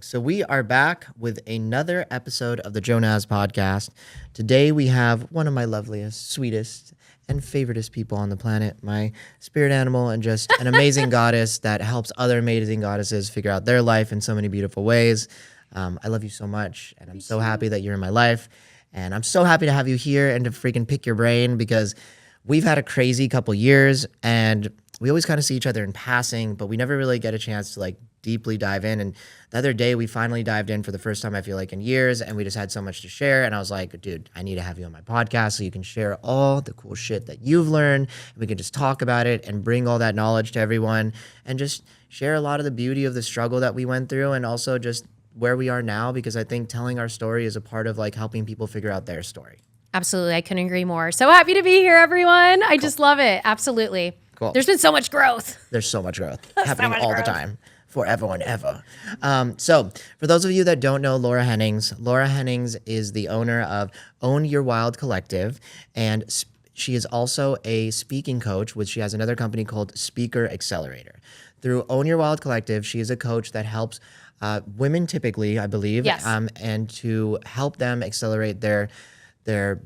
So we are back with another episode of the Jonaz podcast. Today we have one of my loveliest, sweetest, and favoriteest people on the planet, my spirit animal and just an amazing goddess that helps other amazing goddesses figure out their life in so many beautiful ways. I love you so much, and I'm so happy that you're in my life. And I'm so happy to have you here and to freaking pick your brain because we've had a crazy couple years and we always kind of see each other in passing, but we never really get a chance to deeply dive in. And the other day we finally dived in for the first time, I feel like in years, and we just had so much to share. And I was like, dude, I need to have you on my podcast so you can share all the cool shit that you've learned. And we can just talk about it and bring all that knowledge to everyone and just share a lot of the beauty of the struggle that we went through and also just where we are now, because I think telling our story is a part of helping people figure out their story. Absolutely. I couldn't agree more. So happy to be here, everyone. I just love it. Absolutely. Cool. There's been so much growth. There's so much growth happening all the time. Forever and ever. So for those of you that don't know Laura Hennings is the owner of Own Your Wild Collective, and she is also a speaking coach, which she has another company called Speaker Accelerator. Through Own Your Wild Collective, she is a coach that helps women typically, I believe, yes. And to help them accelerate their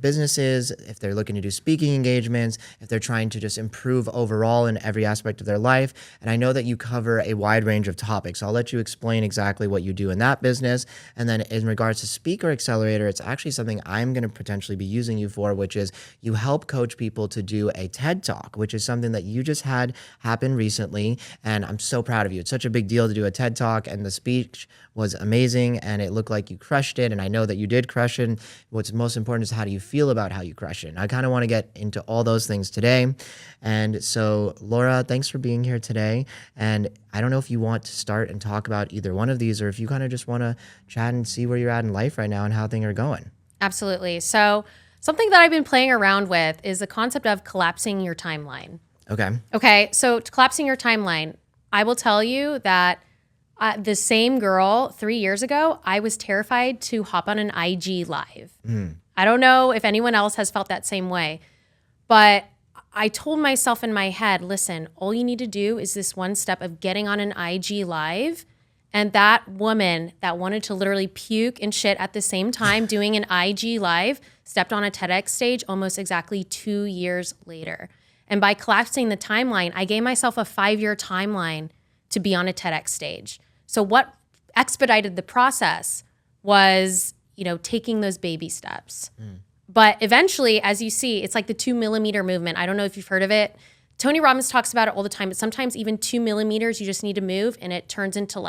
businesses, if they're looking to do speaking engagements, if they're trying to just improve overall in every aspect of their life. And I know that you cover a wide range of topics. So I'll let you explain exactly what you do in that business. And then in regards to Speaker Accelerator, it's actually something I'm going to potentially be using you for, which is you help coach people to do a TED Talk, which is something that you just had happen recently. And I'm so proud of you. It's such a big deal to do a TED Talk, and the speech was amazing and it looked like you crushed it. And I know that you did crush it. What's most important is how do you feel about how you crush it? And I kind of want to get into all those things today. And so, Laura, thanks for being here today. And I don't know if you want to start and talk about either one of these, or if you kind of just want to chat and see where you're at in life right now and how things are going. Absolutely. So something that I've been playing around with is the concept of collapsing your timeline. Okay. So collapsing your timeline, I will tell you that the same girl 3 years ago, I was terrified to hop on an IG live. I don't know if anyone else has felt that same way, but I told myself in my head, listen, all you need to do is this one step of getting on an IG live. And that woman that wanted to literally puke and shit at the same time doing an IG live stepped on a TEDx stage almost exactly 2 years later. And by collapsing the timeline, I gave myself a 5-year timeline to be on a TEDx stage. So what expedited the process was, taking those baby steps. But eventually, as you see, it's like the 2 millimeter movement. I don't know if you've heard of it. Tony Robbins talks about it all the time, but sometimes even 2 millimeters, you just need to move and it turns into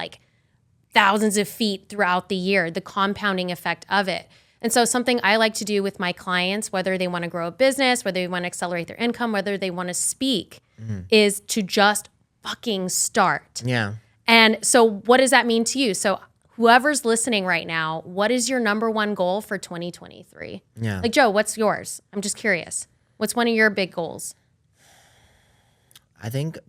thousands of feet throughout the year, the compounding effect of it. And so something I like to do with my clients, whether they want to grow a business, whether they want to accelerate their income, whether they want to speak, is to just fucking start. Yeah. And so what does that mean to you? So whoever's listening right now, what is your number one goal for 2023? Yeah. Joe, what's yours? I'm just curious. What's one of your big goals? I think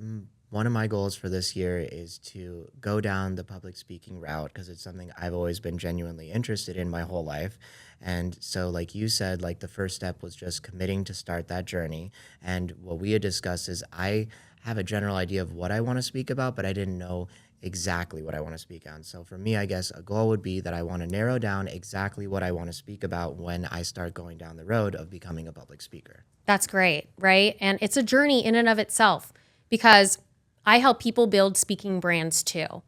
one of my goals for this year is to go down the public speaking route because it's something I've always been genuinely interested in my whole life. And so like you said, the first step was just committing to start that journey. And what we had discussed is I have a general idea of what I want to speak about, but I didn't know exactly what I want to speak on. So for me, I guess a goal would be that I want to narrow down exactly what I want to speak about when I start going down the road of becoming a public speaker. That's great, right? And it's a journey in and of itself because I help people build speaking brands too.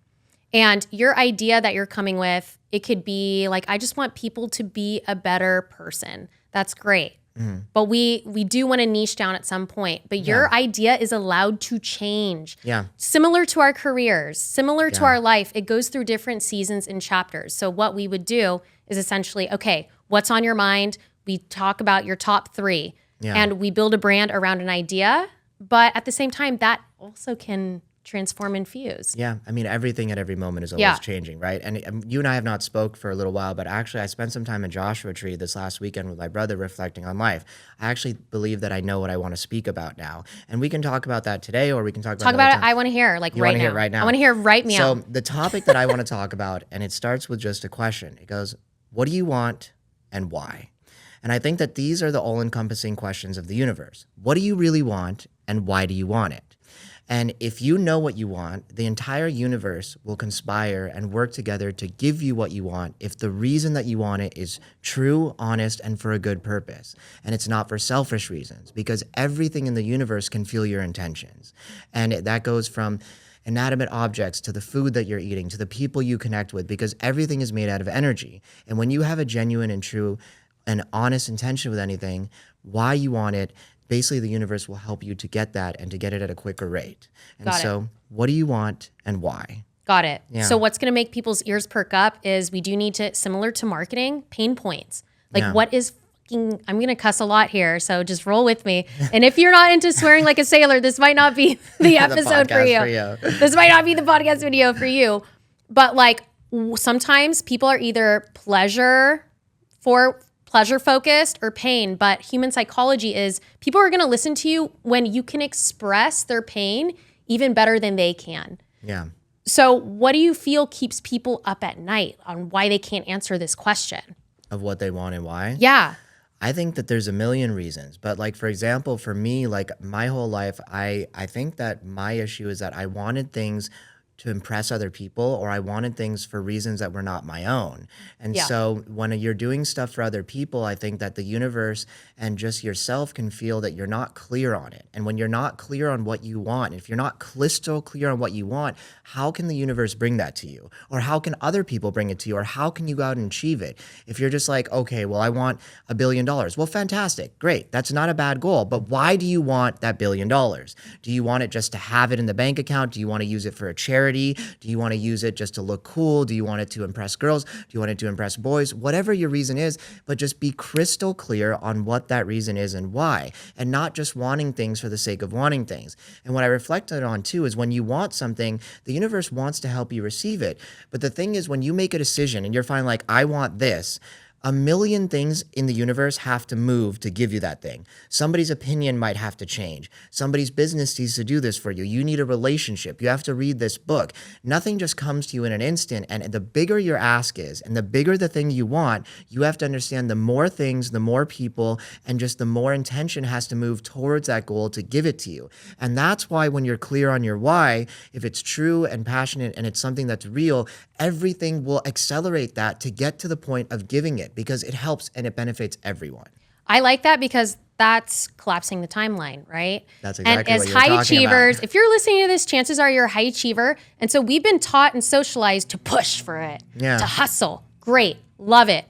And your idea that you're coming with, it could be I just want people to be a better person. That's great. But we do want to niche down at some point. But your idea is allowed to change. Yeah. Similar to our careers, similar to our life, it goes through different seasons and chapters. So what we would do is essentially, okay, what's on your mind? We talk about your top 3. Yeah. And we build a brand around an idea. But at the same time, that also can transform and fuse. Yeah. I mean, everything at every moment is always changing, right? And you and I have not spoke for a little while, but actually I spent some time in Joshua Tree this last weekend with my brother reflecting on life. I actually believe that I know what I want to speak about now. And we can talk about that today, or we can talk about it. I want to hear you right now. Hear right now. I want to hear right now. So the topic that I want to talk about, and it starts with just a question. It goes, what do you want and why? And I think that these are the all-encompassing questions of the universe. What do you really want and why do you want it? And if you know what you want, the entire universe will conspire and work together to give you what you want if the reason that you want it is true, honest, and for a good purpose. And it's not for selfish reasons, because everything in the universe can feel your intentions. And that goes from inanimate objects to the food that you're eating, to the people you connect with, because everything is made out of energy. And when you have a genuine and true and honest intention with anything, why you want it, basically the universe will help you to get that and to get it at a quicker rate. And so what do you want and why? Got it. Yeah. So what's going to make people's ears perk up is we do need to, similar to marketing, pain points. Like what is fucking, I'm going to cuss a lot here, so just roll with me. And if you're not into swearing like a sailor, this might not be the episode for you. This might not be the podcast video for you. But like sometimes people are either pleasure focused or pain, but human psychology is people are going to listen to you when you can express their pain even better than they can. Yeah. So what do you feel keeps people up at night on why they can't answer this question? Of what they want and why? Yeah. I think that there's a million reasons. But like, for example, for me, like my whole life, I think that my issue is that I wanted things to impress other people, or I wanted things for reasons that were not my own. And so when you're doing stuff for other people, I think that the universe and just yourself can feel that you're not clear on it. And when you're not clear on what you want, if you're not crystal clear on what you want, how can the universe bring that to you? Or how can other people bring it to you? Or how can you go out and achieve it? If you're just like, okay, well, I want $1 billion. Well, fantastic. Great. That's not a bad goal. But why do you want that $1 billion? Do you want it just to have it in the bank account? Do you want to use it for a charity? Do you want to use it just to look cool? Do you want it to impress girls? Do you want it to impress boys? Whatever your reason is, but just be crystal clear on what that reason is and why, and not just wanting things for the sake of wanting things. And what I reflected on too is when you want something, the universe wants to help you receive it. But the thing is, when you make a decision and you're finally like, I want this, a million things in the universe have to move to give you that thing. Somebody's opinion might have to change. Somebody's business needs to do this for you. You need a relationship. You have to read this book. Nothing just comes to you in an instant. And the bigger your ask is, and the bigger the thing you want, you have to understand the more things, the more people, and just the more intention has to move towards that goal to give it to you. And that's why when you're clear on your why, if it's true and passionate and it's something that's real, everything will accelerate that to get to the point of giving it, because it helps and it benefits everyone. I like that because that's collapsing the timeline, right? That's exactly and what as you're high talking achievers, about. if you're listening to this, chances are you're a high achiever. And so we've been taught and socialized to push for it, to hustle. Great. Love it.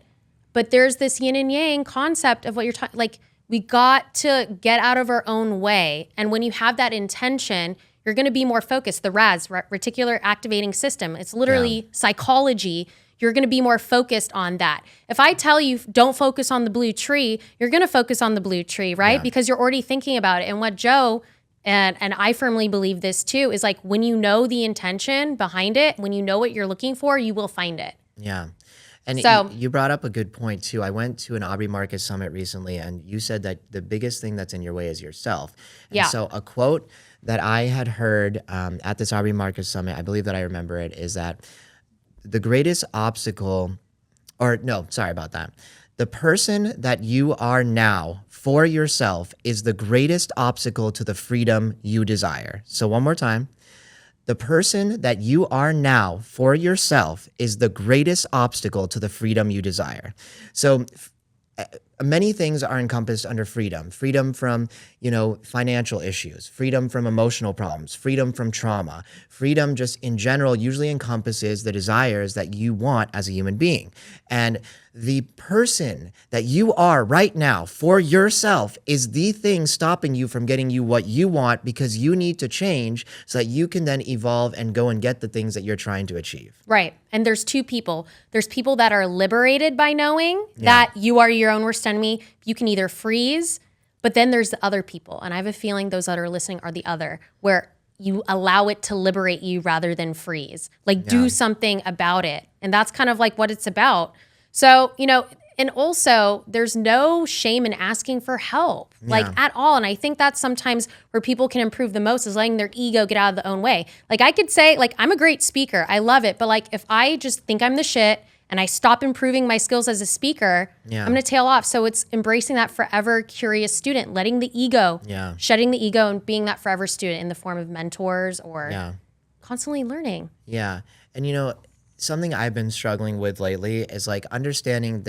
But there's this yin and yang concept of what you're talking, like we got to get out of our own way. And when you have that intention, you're going to be more focused. The RAS, reticular activating system, it's literally psychology. You're going to be more focused on that. If I tell you don't focus on the blue tree, you're going to focus on the blue tree, right? Yeah. Because you're already thinking about it. And what Joe, and I firmly believe this too, is like when you know the intention behind it, when you know what you're looking for, you will find it. Yeah. And so, you brought up a good point too. I went to an Aubrey Marcus summit recently, and you said that the biggest thing that's in your way is yourself. And so a quote that I had heard at this Aubrey Marcus summit, I believe that I remember it, is that the greatest obstacle, or no, sorry about that. The person that you are now for yourself is the greatest obstacle to the freedom you desire. So one more time. The person that you are now for yourself is the greatest obstacle to the freedom you desire. So many things are encompassed under freedom. Freedom from, financial issues, freedom from emotional problems, freedom from trauma. Freedom just in general usually encompasses the desires that you want as a human being. And the person that you are right now for yourself is the thing stopping you from getting you what you want, because you need to change so that you can then evolve and go and get the things that you're trying to achieve. Right. And there's two people. There's people that are liberated by knowing that you are your own worst enemy. You can either freeze, but then there's the other people. And I have a feeling those that are listening are the other, where you allow it to liberate you rather than freeze. Do something about it. And that's kind of like what it's about. So, and also there's no shame in asking for help, at all. And I think that's sometimes where people can improve the most, is letting their ego get out of the own way. I could say, I'm a great speaker. I love it. But if I just think I'm the shit and I stop improving my skills as a speaker, I'm going to tail off. So it's embracing that forever curious student, letting the ego, shedding the ego, and being that forever student in the form of mentors or constantly learning. Yeah. And, you know, something I've been struggling with lately is like understanding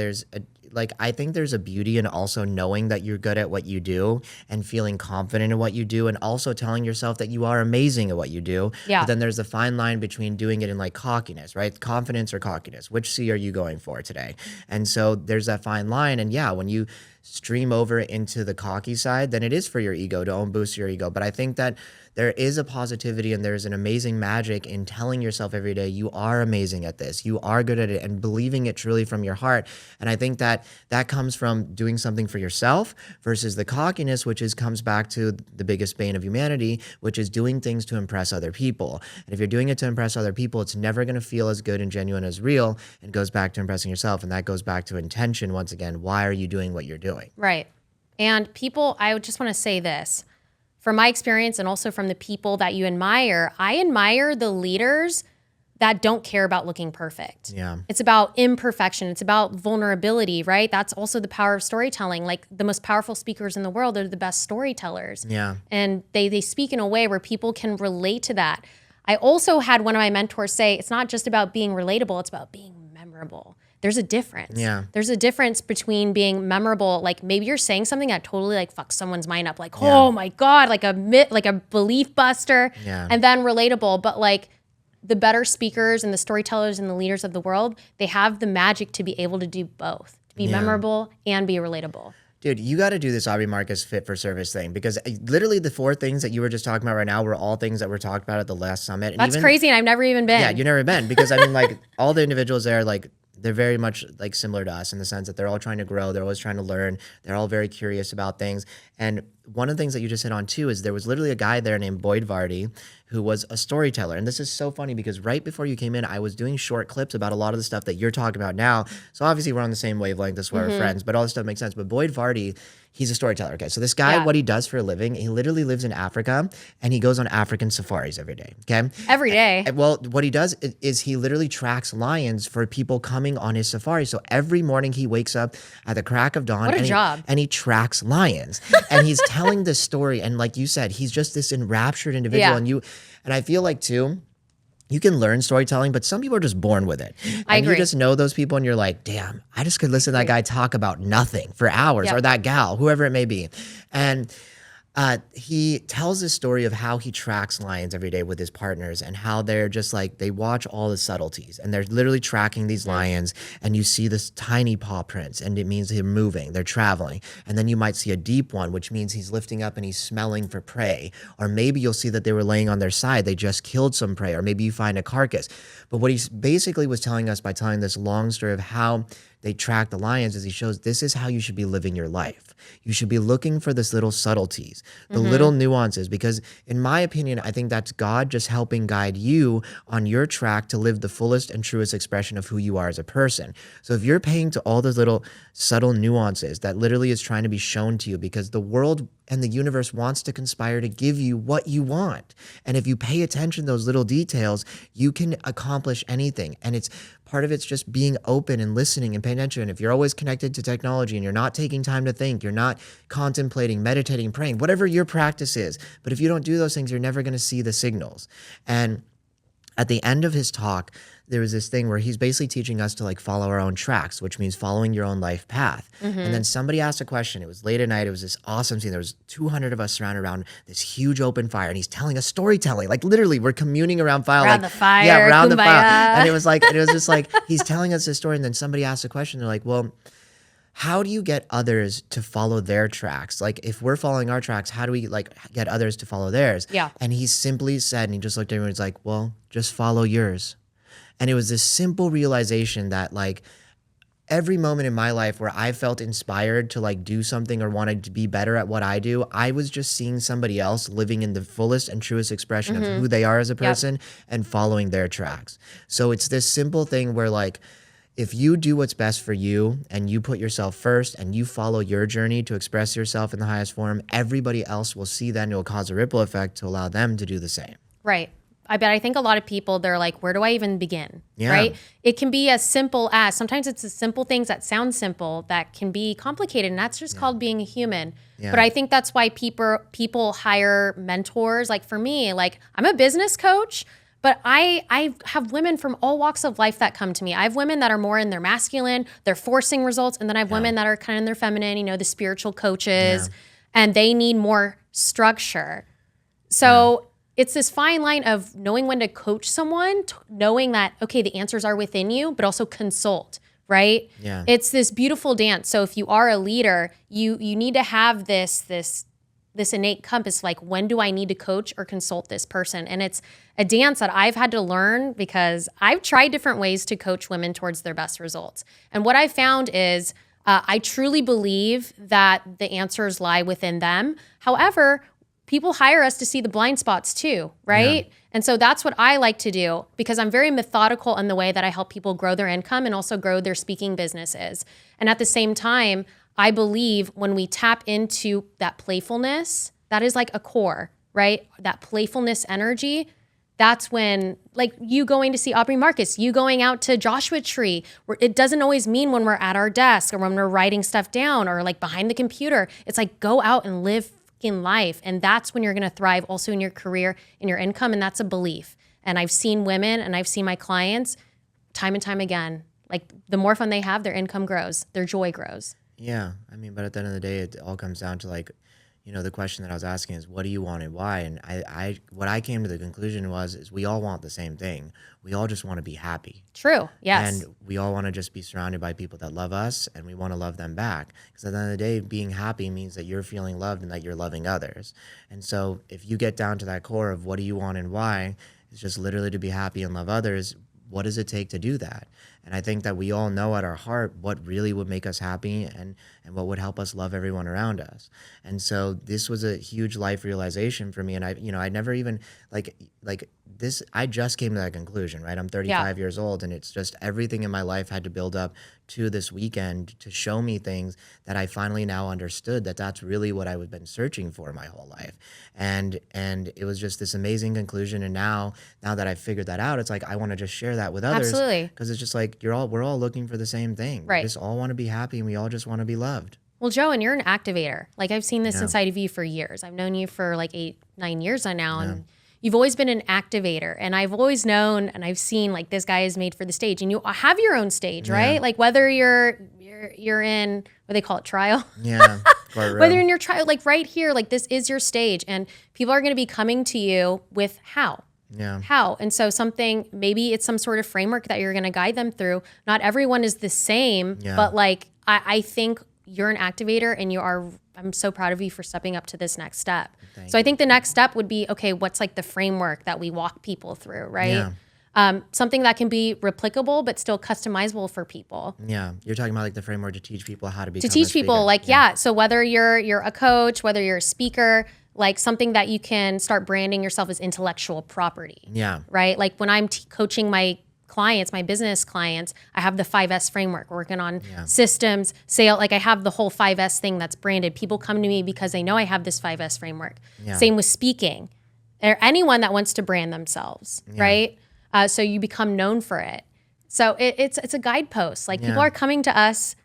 I think there's a beauty in also knowing that you're good at what you do and feeling confident in what you do, and also telling yourself that you are amazing at what you do. Yeah. But then there's a fine line between doing it in like cockiness, right? Confidence or cockiness. Which C are you going for today? And so there's that fine line. And yeah, when you stream over into the cocky side, then it is for your ego to boost your ego. But I think that there is a positivity and there's an amazing magic in telling yourself every day, you are amazing at this, you are good at it, and believing it truly from your heart. And I think that that comes from doing something for yourself versus the cockiness, which comes back to the biggest bane of humanity, which is doing things to impress other people. And if you're doing it to impress other people, it's never going to feel as good and genuine as real, and goes back to impressing yourself. And that goes back to intention once again. Why are you doing what you're doing? Right. And people, I just want to say this. From my experience and also from the people that you admire, I admire the leaders that don't care about looking perfect. Yeah. It's about imperfection. It's about vulnerability, right? That's also the power of storytelling. Like the most powerful speakers in the world are the best storytellers. Yeah. And they speak in a way where people can relate to that. I also had one of my mentors say, it's not just about being relatable, it's about being memorable. There's a difference. Yeah. There's a difference between being memorable. Like maybe you're saying something that totally like fucks someone's mind up. Like, oh my God, like a belief buster. Yeah. And then relatable. But like the better speakers and the storytellers and the leaders of the world, they have the magic to be able to do both. To be memorable and be relatable. Dude, you got to do this Aubrey Marcus fit for service thing, because literally the 4 things that you were just talking about right now were all things that were talked about at the last summit. And That's crazy. And I've never even been. Yeah, you've never been, because I mean, like all the individuals there, like they're very much like similar to us in the sense that they're all trying to grow. They're always trying to learn. They're all very curious about things. And one of the things that you just hit on too is there was literally a guy there named Boyd Vardy who was a storyteller. And this is so funny because right before you came in, I was doing short clips about a lot of the stuff that you're talking about now. So obviously we're on the same wavelength. That's why we're friends, but all this stuff makes sense. But Boyd Vardy, he's a storyteller. Okay, so this guy, what he does for a living, he literally lives in Africa and he goes on African safaris every day. Okay, every day. Well, what he does is he literally tracks lions for people coming on his safari. So every morning he wakes up at the crack of dawn. What a job! And he tracks lions, and he's telling this story. And like you said, he's just this enraptured individual. And I feel like too, you can learn storytelling, but some people are just born with it. I agree. You just know those people and you're like, damn, I just could listen to that guy talk about nothing for hours, or that gal, whoever it may be. And he tells this story of how he tracks lions every day with his partners, and how they're just like, they watch all the subtleties and they're literally tracking these lions, and you see this tiny paw prints and it means they're moving, they're traveling. And then you might see a deep one, which means he's lifting up and he's smelling for prey. Or maybe you'll see that they were laying on their side, they just killed some prey, or maybe you find a carcass. But what he basically was telling us by telling this long story of how they track the lions is he shows this is how you should be living your life. You should be looking for this little subtleties, the little nuances, because in my opinion, I think that's God just helping guide you on your track to live the fullest and truest expression of who you are as a person. So if you're paying to all those little subtle nuances that literally is trying to be shown to you, because the world and the universe wants to conspire to give you what you want. And if you pay attention to those little details, you can accomplish anything. And part of it's just being open and listening and paying attention. If you're always connected to technology and you're not taking time to think, you're not contemplating, meditating, praying, whatever your practice is, but if you don't do those things, you're never going to see the signals. And at the end of his talk, there was this thing where he's basically teaching us to like follow our own tracks, which means following your own life path. And then somebody asked a question. It was late at night. It was this awesome scene. There was 200 of us surrounded around this huge open fire, and he's telling us storytelling. Like literally, we're communing around fire. Around like, the fire. Yeah, around kumbaya. the fire. And it was just like he's telling us this story, and then somebody asked a question. They're like, well, how do you get others to follow their tracks? Like if we're following our tracks, how do we like get others to follow theirs? Yeah. And he simply said, and he just looked at everyone, he's like, well, just follow yours. And it was this simple realization that like every moment in my life where I felt inspired to like do something or wanted to be better at what I do, I was just seeing somebody else living in the fullest and truest expression of who they are as a person and following their tracks. So it's this simple thing where like, if you do what's best for you and you put yourself first and you follow your journey to express yourself in the highest form, everybody else will see that and it will cause a ripple effect to allow them to do the same. Right. I think a lot of people, they're like, where do I even begin? Yeah. Right? It can be as simple as, sometimes it's the simple things that sound simple that can be complicated, and that's just called being a human. Yeah. But I think that's why people hire mentors. Like for me, like I'm a business coach, but I have women from all walks of life that come to me. I have women that are more in their masculine, they're forcing results, and then I have women that are kind of in their feminine, the spiritual coaches, and they need more structure. So it's this fine line of knowing when to coach someone, knowing that, okay, the answers are within you, but also consult, right? Yeah. It's this beautiful dance. So if you are a leader, you need to have this innate compass, like when do I need to coach or consult this person? And it's a dance that I've had to learn because I've tried different ways to coach women towards their best results. And what I found is I truly believe that the answers lie within them. However, people hire us to see the blind spots too, right? Yeah. And so that's what I like to do because I'm very methodical in the way that I help people grow their income and also grow their speaking businesses. And at the same time, I believe when we tap into that playfulness, that is like a core, right? That playfulness energy, that's when, like you going to see Aubrey Marcus, you going out to Joshua Tree, where it doesn't always mean when we're at our desk or when we're writing stuff down or like behind the computer. It's like go out and live in life. And that's when you're going to thrive also in your career, in your income. And that's a belief. And I've seen women and I've seen my clients time and time again, like the more fun they have, their income grows, their joy grows. Yeah. I mean, but at the end of the day, it all comes down to like, the question that I was asking is what do you want and why? And what I came to the conclusion is we all want the same thing. We all just want to be happy. True. Yes. And we all want to just be surrounded by people that love us and we want to love them back. Because at the end of the day, being happy means that you're feeling loved and that you're loving others. And so if you get down to that core of what do you want and why, it's just literally to be happy and love others. What does it take to do that? And I think that we all know at our heart what really would make us happy and what would help us love everyone around us. And so this was a huge life realization for me. And I never even like this, I just came to that conclusion, right? I'm 35 years old and it's just everything in my life had to build up to this weekend to show me things that I finally now understood that that's really what I've been searching for my whole life. And it was just this amazing conclusion. And now that I've figured that out, it's like, I want to just share that with others. Absolutely. Because it's just like, we're all looking for the same thing. Right. We just all want to be happy and we all just want to be loved. Well, Joe, and you're an activator. Like I've seen this inside of you for years. I've known you for like 8-9 years now. And you've always been an activator. And I've always known and I've seen like this guy is made for the stage. And you have your own stage, right? Like whether you're in what they call it, trial. Yeah. Whether you're in your trial, like right here, like this is your stage. And people are going to be coming to you with how. Yeah. How. And so maybe it's some sort of framework that you're going to guide them through. Not everyone is the same, but like I think you're an activator and I'm so proud of you for stepping up to this next step. I think the next step would be, okay, what's like the framework that we walk people through, right? Yeah. Something that can be replicable, but still customizable for people. Yeah. You're talking about like the framework to teach people how to be. To teach people like, So whether you're a coach, whether you're a speaker, like something that you can start branding yourself as intellectual property. Yeah. Right. Like when I'm coaching my clients, my business clients, I have the 5S framework, working on systems, sale. Like I have the whole 5S thing that's branded. People come to me because they know I have this 5S framework. Yeah. Same with speaking or anyone that wants to brand themselves. Right. So you become known for it. So it's a guidepost. Like people are coming to us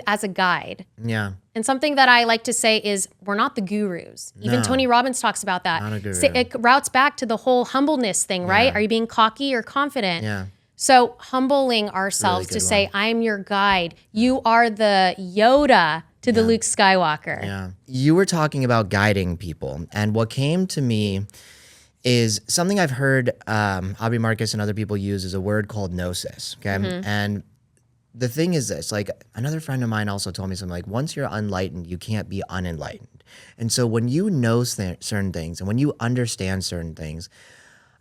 as a guide. Yeah. And something that I like to say is we're not the gurus. Even Tony Robbins talks about that. Not a guru. It routes back to the whole humbleness thing, right? Are you being cocky or confident? Yeah. So humbling ourselves to say, I'm your guide. You are the Yoda to the Luke Skywalker. Yeah. You were talking about guiding people. And what came to me is something I've heard Aubrey Marcus and other people use is a word called gnosis. Okay. Mm-hmm. And the thing is this, like another friend of mine also told me something like, once you're unenlightened, you can't be unenlightened. And so when you know certain things and when you understand certain things,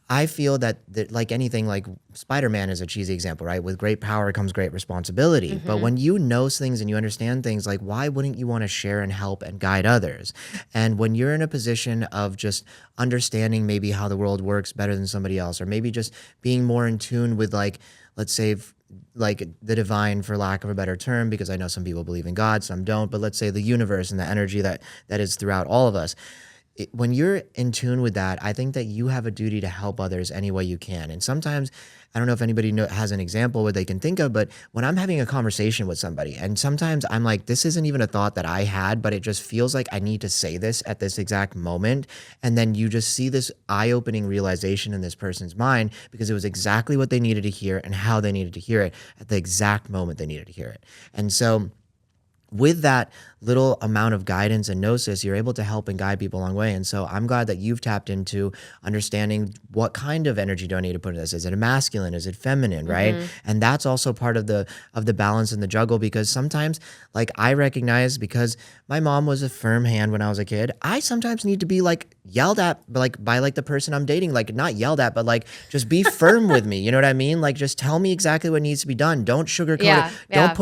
I feel that like anything, like Spider-Man is a cheesy example, right? With great power comes great responsibility. Mm-hmm. But when you know things and you understand things, like why wouldn't you want to share and help and guide others? And when you're in a position of just understanding maybe how the world works better than somebody else, or maybe just being more in tune with like, let's say like the divine, for lack of a better term, because I know some people believe in God, some don't, but let's say the universe and the energy that is throughout all of us. when you're in tune with that, I think that you have a duty to help others any way you can. And sometimes, I don't know if anybody has an example where they can think of, but when I'm having a conversation with somebody, and sometimes I'm like, this isn't even a thought that I had, but it just feels like I need to say this at this exact moment. And then you just see this eye-opening realization in this person's mind because it was exactly what they needed to hear and how they needed to hear it at the exact moment they needed to hear it. And so with that little amount of guidance and gnosis, you're able to help and guide people along the way. And so I'm glad that you've tapped into understanding what kind of energy do I need to put in this? Is it a masculine? Is it feminine? Right. And that's also part of the balance and the juggle, because sometimes, like, I recognize, because my mom was a firm hand when I was a kid, I sometimes need to be like yelled at by the person I'm dating, like not yelled at, but like just be firm with me. You know what I mean? Like, just tell me exactly what needs to be done. Don't sugarcoat it. Don't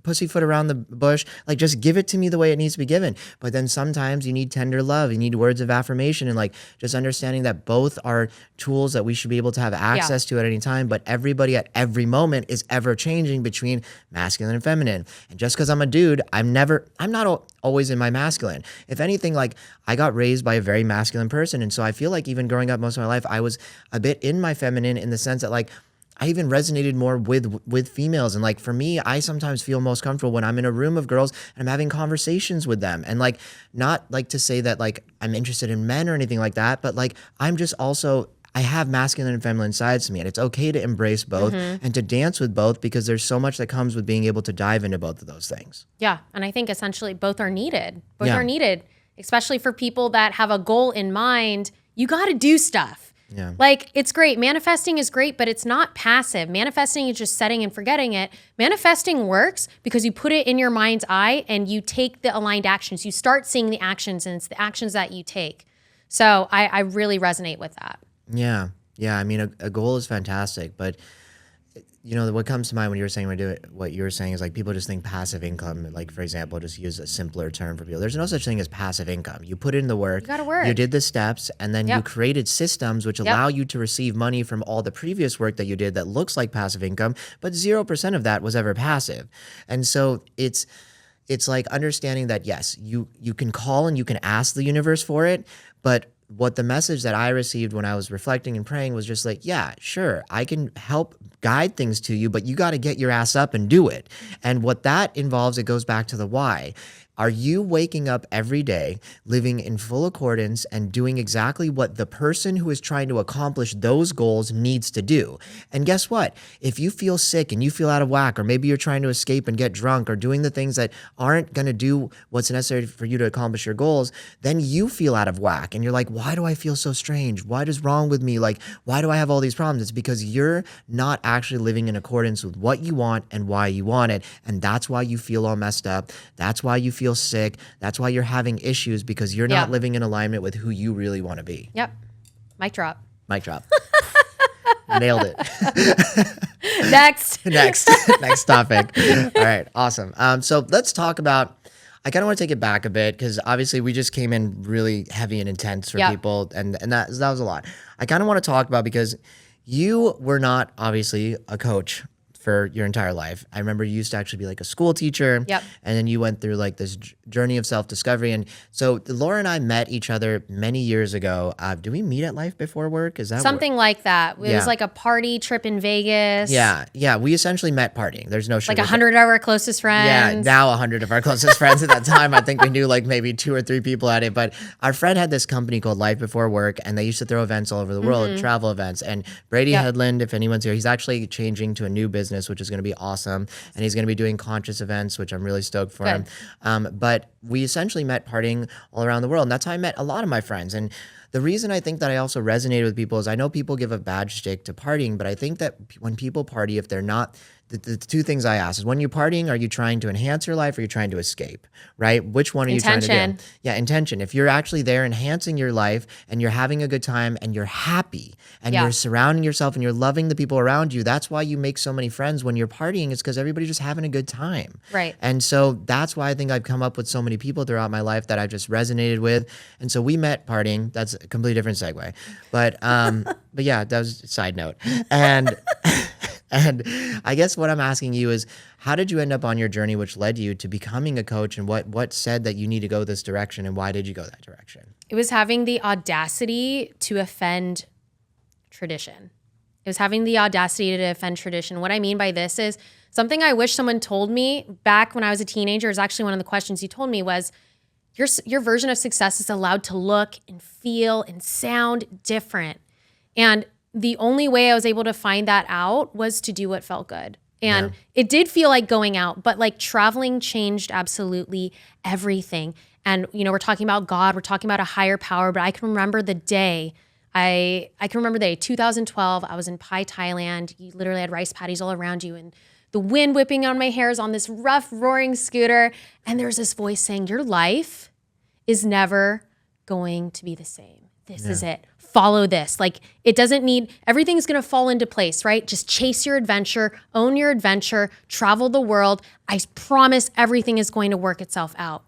pussyfoot around the bush. Like, just give it to me the way it needs to be given. But then sometimes you need tender love, you need words of affirmation, and like just understanding that both are tools that we should be able to have access to at any time. But everybody at every moment is ever changing between masculine and feminine. And just because I'm a dude, I'm not always in my masculine. If anything, like, I got raised by a very masculine person, and so I feel like even growing up most of my life, I was a bit in my feminine, in the sense that, like, I even resonated more with females. And like, for me, I sometimes feel most comfortable when I'm in a room of girls and I'm having conversations with them. And like, not like to say that like I'm interested in men or anything like that, but like, I'm just also, I have masculine and feminine sides to me, and it's okay to embrace both and to dance with both, because there's so much that comes with being able to dive into both of those things. Yeah. And I think essentially both are needed. Both are needed, especially for people that have a goal in mind. You got to do stuff. Yeah. Like, it's great. Manifesting is great, but it's not passive. Manifesting is just setting and forgetting it. Manifesting works because you put it in your mind's eye and you take the aligned actions. You start seeing the actions, and it's the actions that you take. So I really resonate with that. Yeah. Yeah. I mean, a goal is fantastic, but you know, what comes to mind when you were saying what you were saying is like, people just think passive income. Like, for example, just use a simpler term for people. There's no such thing as passive income. You put in the work, you gotta work. You did the steps, and then you created systems which allow you to receive money from all the previous work that you did that looks like passive income, but 0% of that was ever passive. And so it's like understanding that, yes, you can call and you can ask the universe for it, but what the message that I received when I was reflecting and praying was just like, yeah, sure, I can help guide things to you, but you got to get your ass up and do it. And what that involves, it goes back to the why. Are you waking up every day, living in full accordance and doing exactly what the person who is trying to accomplish those goals needs to do? And guess what? If you feel sick and you feel out of whack, or maybe you're trying to escape and get drunk, or doing the things that aren't going to do what's necessary for you to accomplish your goals, then you feel out of whack. And you're like, why do I feel so strange? What is wrong with me? Like, why do I have all these problems? It's because you're not actually living in accordance with what you want and why you want it. And that's why you feel all messed up. That's why you feel sick. That's why you're having issues, because you're not living in alignment with who you really want to be. Yep. Mic drop. Mic drop. Nailed it. Next topic. All right. Awesome. So let's talk about, I kind of want to take it back a bit, because obviously we just came in really heavy and intense for people, and that was a lot. I kind of want to talk about, because you were not obviously a coach for your entire life. I remember you used to actually be like a school teacher. Yep. And then you went through like this journey of self-discovery. And so Laura and I met each other many years ago. Do we meet at Life Before Work? Is that something like that? It was like a party trip in Vegas. Yeah. We essentially met partying. There's no sugar. Like 100 of our closest friends. Yeah, now 100 of our closest friends. At that time, I think we knew like maybe 2 or 3 people at it. But our friend had this company called Life Before Work, and they used to throw events all over the world, travel events. And Brady Headland, if anyone's here, he's actually changing to a new business, which is going to be awesome. And he's going to be doing conscious events, which I'm really stoked for him. But we essentially met partying all around the world. And that's how I met a lot of my friends. And the reason I think that I also resonated with people is, I know people give a bad shtick to partying, but I think that when people party, if they're not, the 2 things I ask is, when you're partying, are you trying to enhance your life, or are you trying to escape, right? Which one are you trying to do? Yeah, intention. If you're actually there enhancing your life, and you're having a good time, and you're happy, and you're surrounding yourself, and you're loving the people around you, that's why you make so many friends when you're partying. It's because everybody's just having a good time. Right. And so that's why I think I've come up with so many people throughout my life that I've just resonated with. And so we met partying. That's a completely different segue. But yeah, that was a side note. And And I guess what I'm asking you is, how did you end up on your journey, which led you to becoming a coach, and what said that you need to go this direction, and why did you go that direction? It was having the audacity to offend tradition. It was having the audacity to offend tradition. What I mean by this is something I wish someone told me back when I was a teenager is actually one of the questions you told me was, your version of success is allowed to look and feel and sound different. And the only way I was able to find that out was to do what felt good. And it did feel like going out, but like traveling changed absolutely everything. And, we're talking about God, we're talking about a higher power, but I can remember the day, I can remember the day, 2012, I was in Pai, Thailand. You literally had rice paddies all around you and the wind whipping on my hairs on this rough, roaring scooter. And there's this voice saying, your life is never going to be the same. This is it. Follow this. Like, it doesn't need, everything's going to fall into place, right? Just chase your adventure, own your adventure, travel the world. I promise everything is going to work itself out.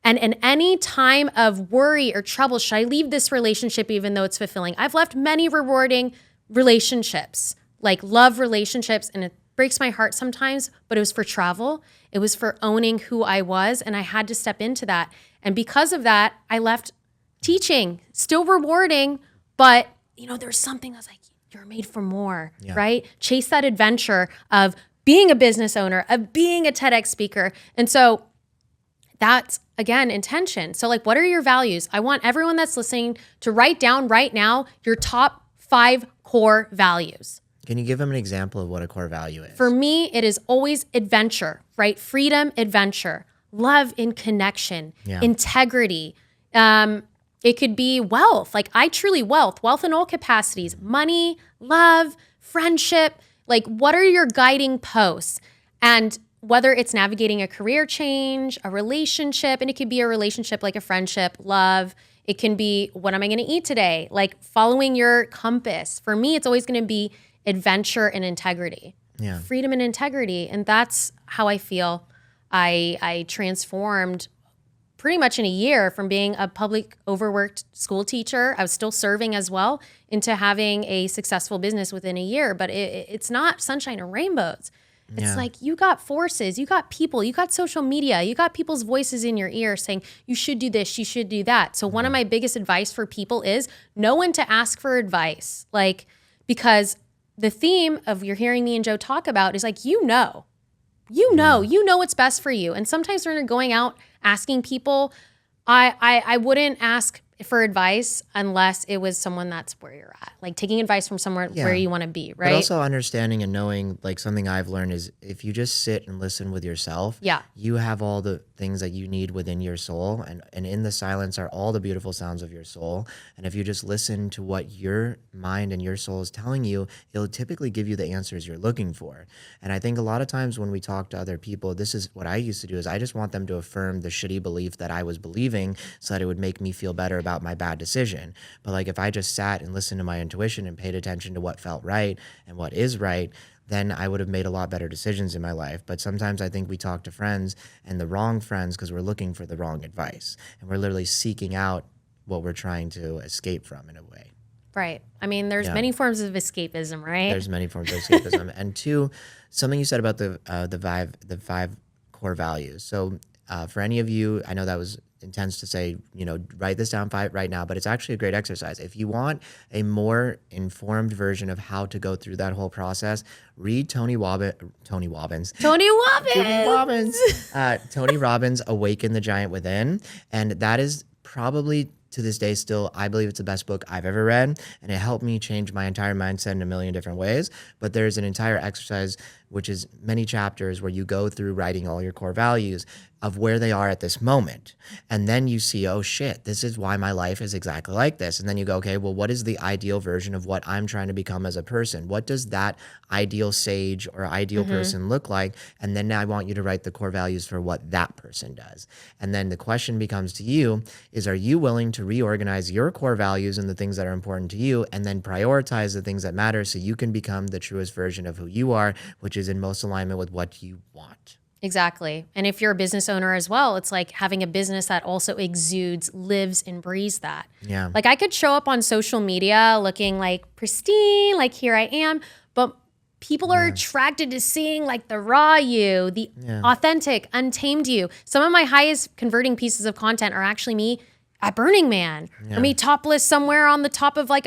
And in any time of worry or trouble, should I leave this relationship even though it's fulfilling? I've left many rewarding relationships, like love relationships, and it breaks my heart sometimes, but it was for travel. It was for owning who I was, and I had to step into that. And because of that, I left teaching, still rewarding, but there's something I was like, you're made for more, right? Chase that adventure of being a business owner, of being a TEDx speaker. And so that's, again, intention. So like, what are your values? I want everyone that's listening to write down right now your top 5 core values. Can you give them an example of what a core value is? For me, it is always adventure, right? Freedom, adventure, love and connection, integrity. It could be wealth. Like, I truly wealth in all capacities, money, love, friendship. Like, what are your guiding posts? And whether it's navigating a career change, a relationship, and it could be a relationship like a friendship, love. It can be, what am I going to eat today? Like, following your compass. For me, it's always going to be adventure and integrity, freedom and integrity. And that's how I feel I transformed pretty much in a year from being a public overworked school teacher. I was still serving as well, into having a successful business within a year. But it's not sunshine and rainbows. It's like, you got forces, you got people, you got social media, you got people's voices in your ear saying, you should do this, you should do that. So one of my biggest advice for people is know when to ask for advice. Like, because the theme of you're hearing me and Joe talk about is like, you know what's best for you. And sometimes when you're going out asking people, I wouldn't ask for advice unless it was someone that's where you're at, like taking advice from somewhere where you want to be, right? But also understanding and knowing, like, something I've learned is if you just sit and listen with yourself, you have all the things that you need within your soul, and in the silence are all the beautiful sounds of your soul. And if you just listen to what your mind and your soul is telling you, it'll typically give you the answers you're looking for. And I think a lot of times when we talk to other people, this is what I used to do, is I just want them to affirm the shitty belief that I was believing so that it would make me feel better about my bad decision. But like, if I just sat and listened to my intuition and paid attention to what felt right and what is right, then I would have made a lot better decisions in my life. But sometimes I think we talk to friends, and the wrong friends, because we're looking for the wrong advice, and we're literally seeking out what we're trying to escape from in a way. Right. I mean, there's many forms of escapism, right? There's many forms of escapism. And two, something you said about the 5 core values. So for any of you, I know that was intense to say, write this down 5 right now, but it's actually a great exercise. If you want a more informed version of how to go through that whole process, read Tony Robbins' Awaken the Giant Within. And that is probably, to this day still, I believe it's the best book I've ever read, and it helped me change my entire mindset in a million different ways. But there's an entire exercise, which is many chapters, where you go through writing all your core values of where they are at this moment. And then you see, oh shit, this is why my life is exactly like this. And then you go, okay, well, what is the ideal version of what I'm trying to become as a person? What does that ideal sage or ideal person look like? And then I want you to write the core values for what that person does. And then the question becomes to you is, are you willing to reorganize your core values and the things that are important to you, and then prioritize the things that matter so you can become the truest version of who you are, which is in most alignment with what you want. Exactly. And if you're a business owner as well, it's like having a business that also exudes, lives, and breathes that. Yeah. Like, I could show up on social media looking like pristine, like here I am, but People are attracted to seeing like the raw you, the authentic, untamed you. Some of my highest converting pieces of content are actually me at Burning Man or me topless somewhere on the top of like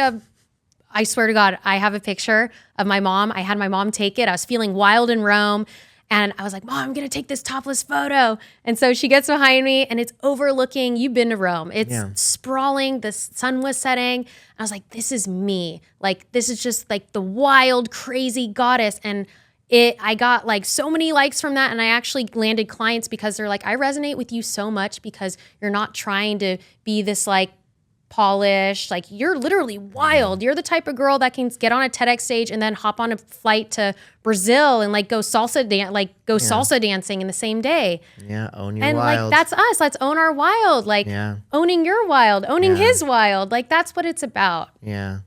I swear to God, I have a picture of my mom. I had my mom take it. I was feeling wild in Rome. And I was like, Mom, I'm going to take this topless photo. And so she gets behind me and it's overlooking, you've been to Rome. It's sprawling. The sun was setting. I was like, this is me. Like, this is just like the wild, crazy goddess. And I got like so many likes from that. And I actually landed clients because they're like, I resonate with you so much because you're not trying to be this like polished, like you're literally wild. You're the type of girl that can get on a TEDx stage and then hop on a flight to Brazil and like go salsa dancing in the same day. Yeah, own your and wild. Like that's us. Let's own our wild. Like owning your wild, owning his wild. Like that's what it's about. Yeah.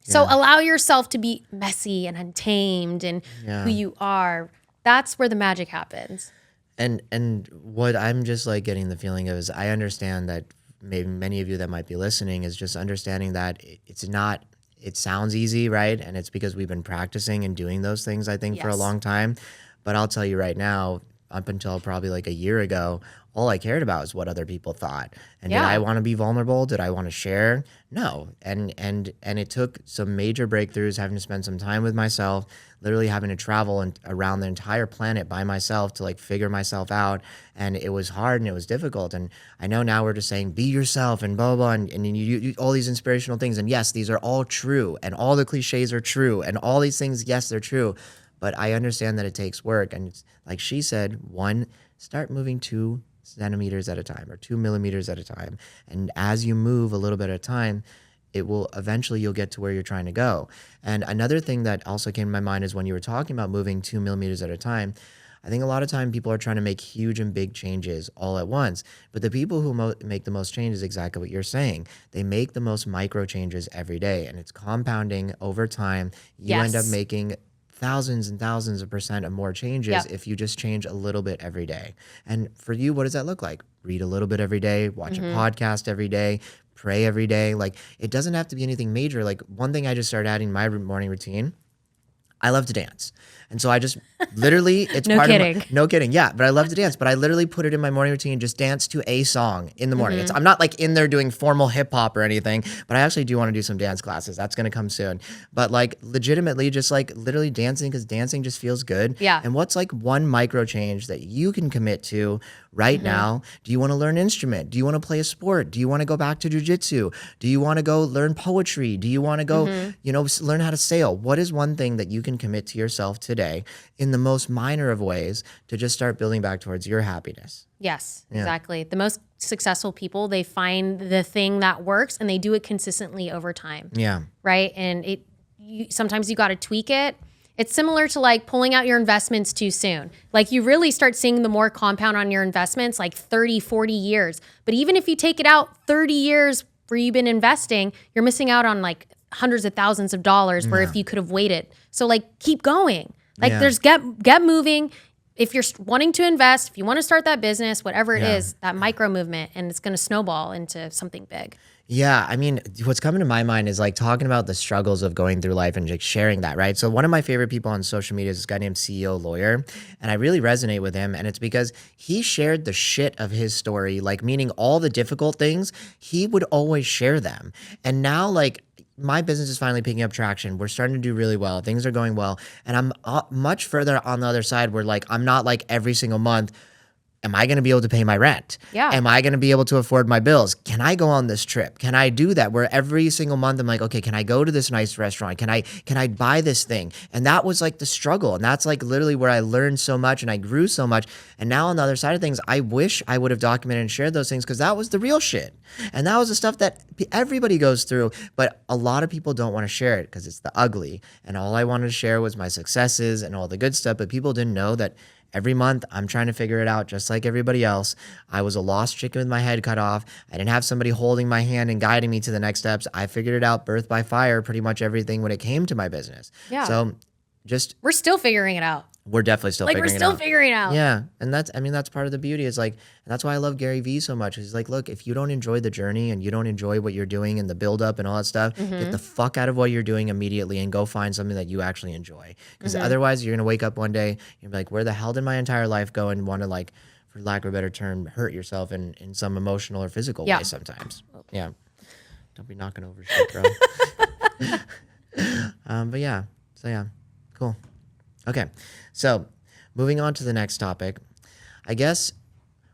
So allow yourself to be messy and untamed and who you are. That's where the magic happens. And what I'm just like getting the feeling of is I understand that maybe many of you that might be listening is just understanding that it's not, it sounds easy, right? And it's because we've been practicing and doing those things, I think, for a long time. But I'll tell you right now, up until probably like a year ago, all I cared about is what other people thought. And did I want to be vulnerable? Did I want to share? No. And it took some major breakthroughs, having to spend some time with myself, literally having to travel around the entire planet by myself to like figure myself out. And it was hard and it was difficult. And I know now we're just saying, be yourself and blah, blah, blah. And you all these inspirational things. And yes, these are all true. And all the cliches are true. And all these things, yes, they're true. But I understand that it takes work. And it's, like she said, start moving 2 centimeters at a time or 2 millimeters at a time. And as you move a little bit at a time, it will eventually you'll get to where you're trying to go. And another thing that also came to my mind is when you were talking about moving 2 millimeters at a time, I think a lot of time people are trying to make huge and big changes all at once. But the people who make the most changes, exactly what you're saying, they make the most micro changes every day, and it's compounding over time. You end up making thousands and thousands of % of more changes if you just change a little bit every day. And for you, what does that look like? Read a little bit every day, watch a podcast every day, pray every day. Like, it doesn't have to be anything major. Like, one thing I just started adding in my morning routine, I love to dance. And so I just literally, it's no kidding. No kidding. Yeah, but I love to dance. But I literally put it in my morning routine, just dance to a song in the morning. I'm not like in there doing formal hip hop or anything, but I actually do want to do some dance classes. That's going to come soon. But like legitimately just like literally dancing, because dancing just feels good. Yeah. And what's like one micro change that you can commit to right now? Do you want to learn an instrument? Do you want to play a sport? Do you want to go back to jujitsu? Do you want to go learn poetry? Do you want to go, learn how to sail? What is one thing that you can commit to yourself today in the most minor of ways to just start building back towards your happiness? Yes, exactly. The most successful people, they find the thing that works and they do it consistently over time. Yeah. Right? And sometimes you got to tweak it. It's similar to like pulling out your investments too soon. Like you really start seeing the more compound on your investments, like 30, 40 years. But even if you take it out 30 years where you've been investing, you're missing out on like hundreds of thousands of dollars where if you could have waited. So like keep going. Like there's get moving. If you're wanting to invest, if you want to start that business, whatever it is, that micro movement, and it's going to snowball into something big. Yeah, I mean, what's coming to my mind is like talking about the struggles of going through life and just sharing that, right? So one of my favorite people on social media is this guy named CEO Lawyer, and I really resonate with him, and it's because he shared the shit of his story, like meaning all the difficult things, he would always share them. And now like my business is finally picking up traction. We're starting to do really well. Things are going well. And I'm much further on the other side where like, I'm not like every single month, am I going to be able to pay my rent? Yeah. Am I going to be able to afford my bills? Can I go on this trip? Can I do that? Where every single month I'm like, okay, can I go to this nice restaurant? Can I buy this thing? And that was like the struggle. And that's like literally where I learned so much and I grew so much. And now on the other side of things, I wish I would have documented and shared those things because that was the real shit. And that was the stuff that everybody goes through. But a lot of people don't want to share it because it's the ugly. And all I wanted to share was my successes and all the good stuff. But people didn't know that every month, I'm trying to figure it out just like everybody else. I was a lost chicken with my head cut off. I didn't have somebody holding my hand and guiding me to the next steps. I figured it out birth by fire, pretty much everything when it came to my business. Yeah. So we're still figuring it out. we're definitely still figuring it out. We're still figuring it out. Yeah. And that's part of the beauty is like, and that's why I love Gary Vee so much. He's like, look, if you don't enjoy the journey and you don't enjoy what you're doing and the build up and all that stuff, get the fuck out of what you're doing immediately and go find something that you actually enjoy. Because otherwise you're going to wake up one day, you're like, where the hell did my entire life go? And want to, like, for lack of a better term, hurt yourself in some emotional or physical way sometimes. Yeah. Don't be knocking over shit, bro. But yeah. So yeah. Cool. Okay. So moving on to the next topic, I guess,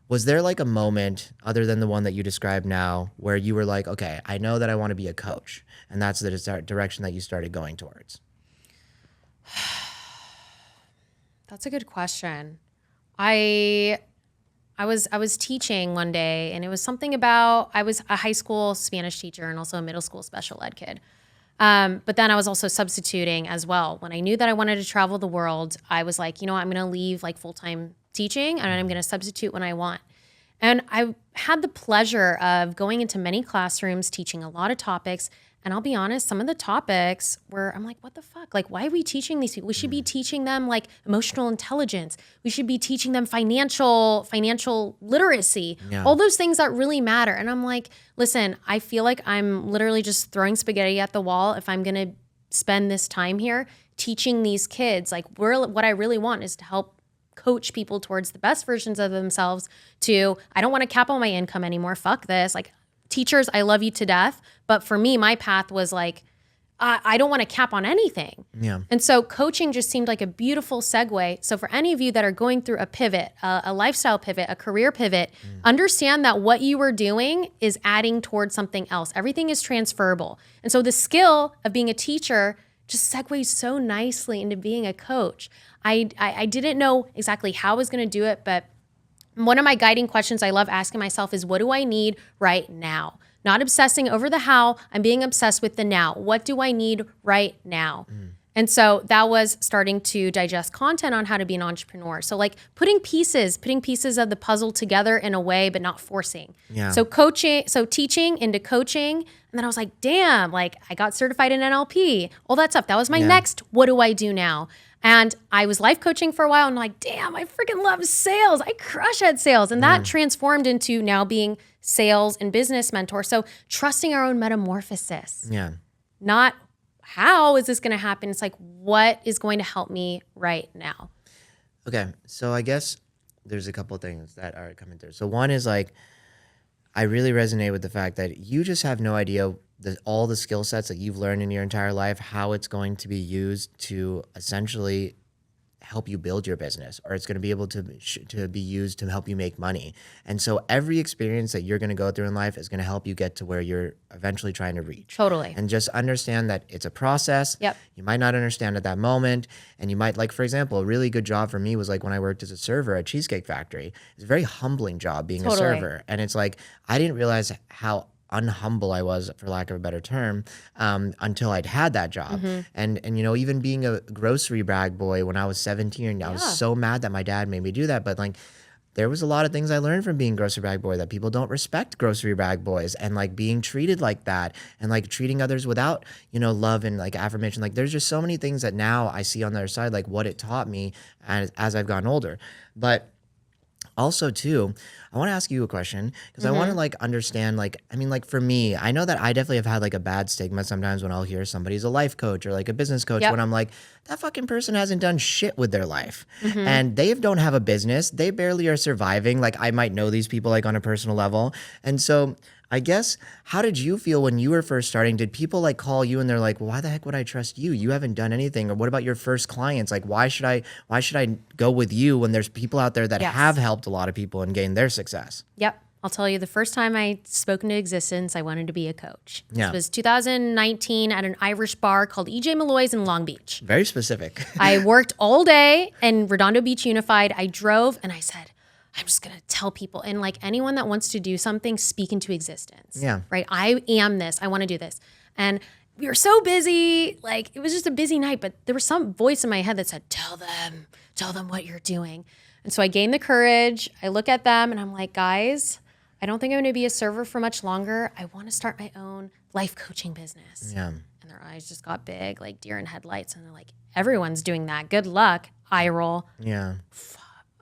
was there like a moment other than the one that you described now where you were like, okay, I know that I want to be a coach, and that's the direction that you started going towards? That's a good question. I was teaching one day, and it was something about, I was a high school Spanish teacher and also a middle school special ed kid. But then I was also substituting as well. When I knew that I wanted to travel the world, I was like, you know what, I'm going to leave like full-time teaching and I'm going to substitute when I want. And I had the pleasure of going into many classrooms, teaching a lot of topics. And I'll be honest, some of the topics were, I'm like, what the fuck? Like, why are we teaching these people? We should be teaching them like emotional intelligence. We should be teaching them financial literacy, all those things that really matter. And I'm like, listen, I feel like I'm literally just throwing spaghetti at the wall if I'm going to spend this time here teaching these kids. Like, what I really want is to help coach people towards the best versions of themselves I don't want to cap on my income anymore. Fuck this. Like, teachers, I love you to death. But for me, my path was like, I don't want to cap on anything. Yeah. And so coaching just seemed like a beautiful segue. So for any of you that are going through a pivot, a lifestyle pivot, a career pivot, understand that what you were doing is adding towards something else. Everything is transferable. And so the skill of being a teacher just segues so nicely into being a coach. I didn't know exactly how I was going to do it, but one of my guiding questions I love asking myself is, what do I need right now? Not obsessing over the how, I'm being obsessed with the now. What do I need right now? And so that was starting to digest content on how to be an entrepreneur. So like putting pieces of the puzzle together in a way, but not forcing. Yeah. So teaching into coaching. And then I was like, damn, like I got certified in NLP, all that stuff. That was my next, what do I do now? And I was life coaching for a while and like, damn, I freaking love sales. I crush at sales. And that transformed into now being sales and business mentor. So trusting our own metamorphosis. Yeah. Not how is this going to happen? It's like, what is going to help me right now? Okay. So I guess there's a couple of things that are coming through. So one is like, I really resonate with the fact that you just have no idea all the skill sets that you've learned in your entire life, how it's going to be used to essentially help you build your business, or it's going to be able to be used to help you make money. And so every experience that you're going to go through in life is going to help you get to where you're eventually trying to reach. Totally. And just understand that it's a process. Yep. You might not understand at that moment. And you might, like, for example, a really good job for me was like when I worked as a server at Cheesecake Factory. It's a very humbling job being a server. And it's like, I didn't realize how unhumble I was, for lack of a better term, until I'd had that job. And you know, even being a grocery bag boy when I was 17, I was so mad that my dad made me do that. But like, there was a lot of things I learned from being grocery bag boy, that people don't respect grocery bag boys, and like being treated like that, and like treating others without, you know, love and like affirmation. Like, there's just so many things that now I see on the other side, like what it taught me as I've gotten older. But also too, I want to ask you a question, because I want to like understand, like, I mean, like for me, I know that I definitely have had like a bad stigma sometimes when I'll hear somebody's a life coach or like a business coach, when I'm like, that fucking person hasn't done shit with their life, and they don't have a business. They barely are surviving. Like, I might know these people like on a personal level. And so I guess, how did you feel when you were first starting? Did people like call you and they're like, well, why the heck would I trust you? You haven't done anything. Or what about your first clients? Like, why should I go with you when there's people out there that have helped a lot of people and gained their success? Yep. I'll tell you, the first time I spoke into existence, I wanted to be a coach. This was 2019 at an Irish bar called EJ Malloy's in Long Beach. Very specific. I worked all day in Redondo Beach Unified. I drove and I said, I'm just going to tell people. And like anyone that wants to do something, speak into existence. Yeah. Right? I am this. I want to do this. And we were so busy. Like, it was just a busy night, but there was some voice in my head that said, tell them what you're doing. And so I gained the courage. I look at them and I'm like, guys, I don't think I'm going to be a server for much longer. I want to start my own life coaching business. Yeah. And their eyes just got big, like deer in headlights. And they're like, everyone's doing that. Good luck. Eye roll. Yeah.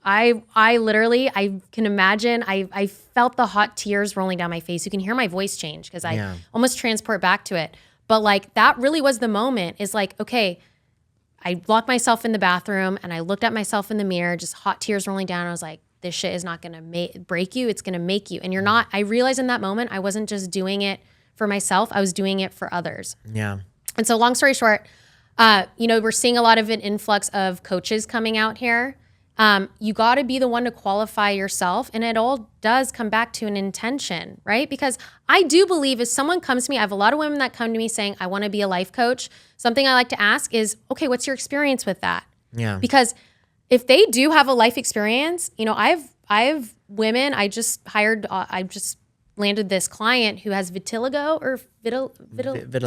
I literally, I can imagine, I felt the hot tears rolling down my face. You can hear my voice change because I almost transport back to it. But like, that really was the moment, is like, okay, I locked myself in the bathroom and I looked at myself in the mirror, just hot tears rolling down. I was like, this shit is not going to break you. It's going to make you. And you're not, I realized in that moment, I wasn't just doing it for myself. I was doing it for others. Yeah. And so long story short, we're seeing a lot of an influx of coaches coming out here. You got to be the one to qualify yourself. And it all does come back to an intention, right? Because I do believe if someone comes to me, I have a lot of women that come to me saying, I want to be a life coach. Something I like to ask is, okay, what's your experience with that? Yeah. Because if they do have a life experience, I have women, I just landed this client who has vitiligo or vitiligo.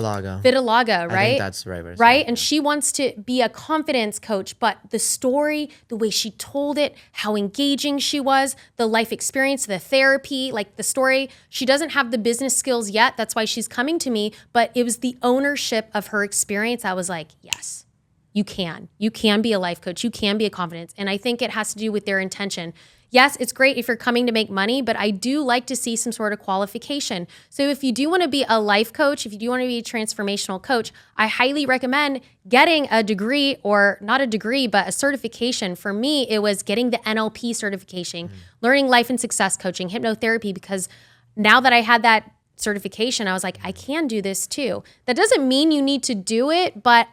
Vitiligo, right? I think that's the right word. Right? And she wants to be a confidence coach, but the story, the way she told it, how engaging she was, the life experience, the therapy, like the story, she doesn't have the business skills yet. That's why she's coming to me. But it was the ownership of her experience. I was like, yes, you can. You can be a life coach. You can be a confidence. And I think it has to do with their intention. Yes, it's great if you're coming to make money, but I do like to see some sort of qualification. So if you do want to be a life coach, if you do want to be a transformational coach, I highly recommend getting a degree, or not a degree, but a certification. For me, it was getting the NLP certification, learning life and success coaching, hypnotherapy, because now that I had that certification, I was like, I can do this too. That doesn't mean you need to do it, but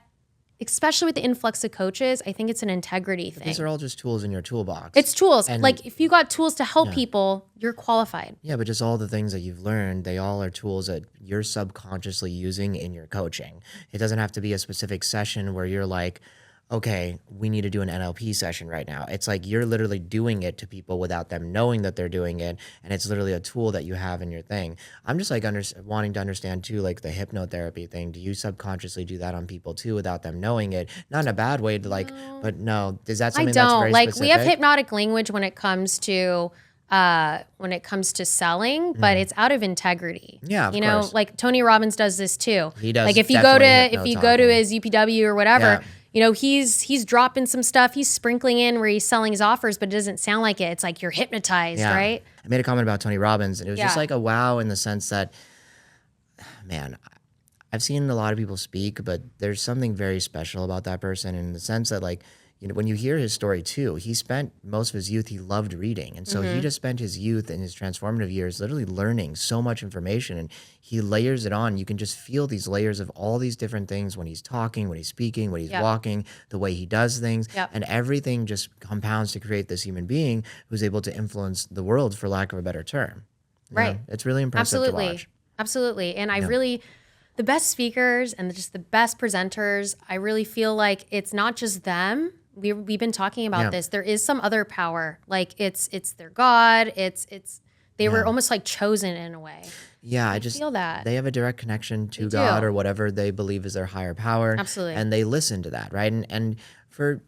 especially with the influx of coaches, I think it's an integrity thing. These are all just tools in your toolbox. It's tools. And like if you got tools to help people, you're qualified. Yeah, but just all the things that you've learned, they all are tools that you're subconsciously using in your coaching. It doesn't have to be a specific session where you're like, okay, we need to do an NLP session right now. It's like you're literally doing it to people without them knowing that they're doing it. And it's literally a tool that you have in your thing. I'm just like wanting to understand too, like the hypnotherapy thing. Do you subconsciously do that on people too without them knowing it? Not in a bad way, to like, but no, is that something that's very like specific? We have hypnotic language when it comes to selling, but it's out of integrity. Yeah, of course. Like Tony Robbins does this too. He does. Like if you go to his UPW or whatever, he's dropping some stuff, he's sprinkling in where he's selling his offers, but it doesn't sound like it. It's like you're hypnotized, right? I made a comment about Tony Robbins, and it was just like a wow in the sense that, man, I've seen a lot of people speak, but there's something very special about that person in the sense that, like, when you hear his story too, he spent most of his youth, he loved reading. And so he just spent his youth and his transformative years literally learning so much information, and he layers it on. You can just feel these layers of all these different things when he's talking, when he's speaking, when he's walking, the way he does things. And everything just compounds to create this human being who's able to influence the world, for lack of a better term. Right. It's really impressive to watch. Absolutely. And I really, the best speakers and just the best presenters, I really feel like it's not just them. We've been talking about this. There is some other power. Like it's their God. They were almost like chosen in a way. Yeah, I just feel that they have a direct connection to God or whatever they believe is their higher power. Absolutely. And they listen to that, right? And for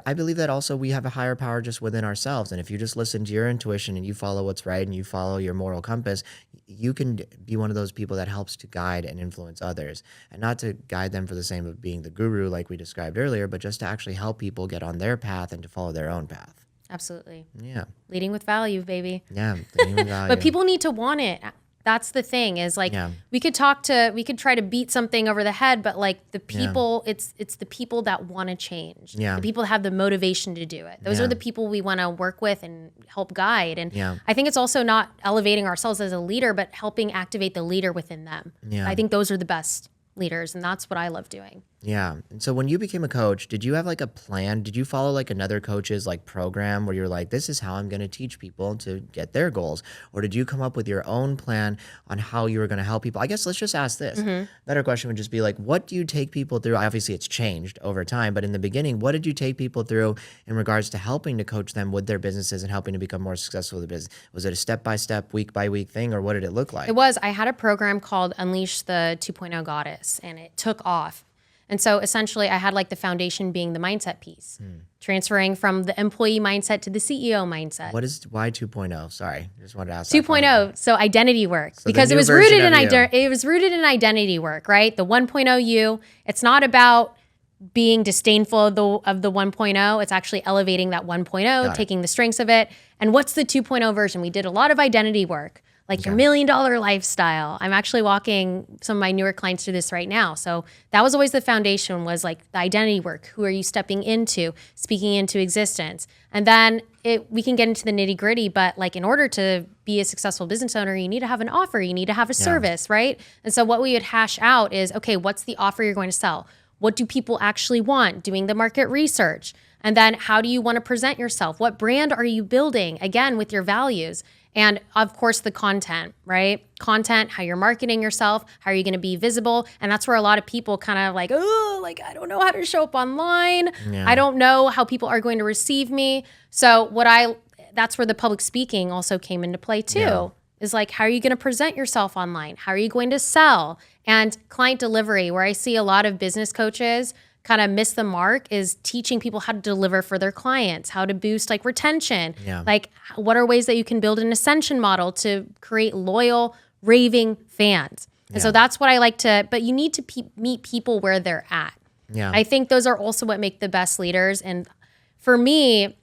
I believe that also we have a higher power just within ourselves. And if you just listen to your intuition and you follow what's right and you follow your moral compass, you can be one of those people that helps to guide and influence others. And not to guide them for the same of being the guru like we described earlier, but just to actually help people get on their path and to follow their own path. Absolutely. Yeah. Leading with value, baby. Yeah, leading with value. But people need to want it. That's the thing, is like we could try to beat something over the head, but like the people, it's the people that want to change. Yeah. The people that have the motivation to do it. Those are the people we want to work with and help guide. And I think it's also not elevating ourselves as a leader, but helping activate the leader within them. Yeah. I think those are the best leaders, and that's what I love doing. Yeah. And so when you became a coach, did you have like a plan? Did you follow like another coach's like program where you're like, this is how I'm going to teach people to get their goals? Or did you come up with your own plan on how you were going to help people? I guess let's just ask this. Better question would just be like, what do you take people through? Obviously it's changed over time, but in the beginning, what did you take people through in regards to helping to coach them with their businesses and helping to become more successful with the business? Was it a step-by-step, week-by-week thing, or what did it look like? It was. I had a program called Unleash the 2.0 Goddess, and it took off. And so essentially I had like the foundation being the mindset piece, transferring from the employee mindset to the CEO mindset. Why 2.0? Sorry, just wanted to ask. 2.0, so identity work, So because it was rooted in identity work, right? The 1.0 you, it's not about being disdainful of the 1.0. It's actually elevating that 1.0, taking the strengths of it. And what's the 2.0 version? We did a lot of identity work, like your $1 million lifestyle. I'm actually walking some of my newer clients through this right now. So that was always the foundation, was like the identity work. Who are you stepping into, speaking into existence? And then we can get into the nitty gritty, but like in order to be a successful business owner, you need to have an offer, you need to have a service, right? And so what we would hash out is, okay, what's the offer you're going to sell? What do people actually want? Doing the market research. And then how do you want to present yourself? What brand are you building? Again, with your values. And of course, the content, right? Content, how you're marketing yourself, how are you going to be visible? And that's where a lot of people kind of like, oh, like, I don't know how to show up online. Yeah. I don't know how people are going to receive me. So that's where the public speaking also came into play too. Yeah. Is like, how are you going to present yourself online? How are you going to sell? And client delivery, where I see a lot of business coaches kind of miss the mark, is teaching people how to deliver for their clients, how to boost like retention. Yeah. Like, what are ways that you can build an ascension model to create loyal, raving fans? And so that's what I like to, but you need to meet people where they're at. Yeah. I think those are also what make the best leaders. And for me,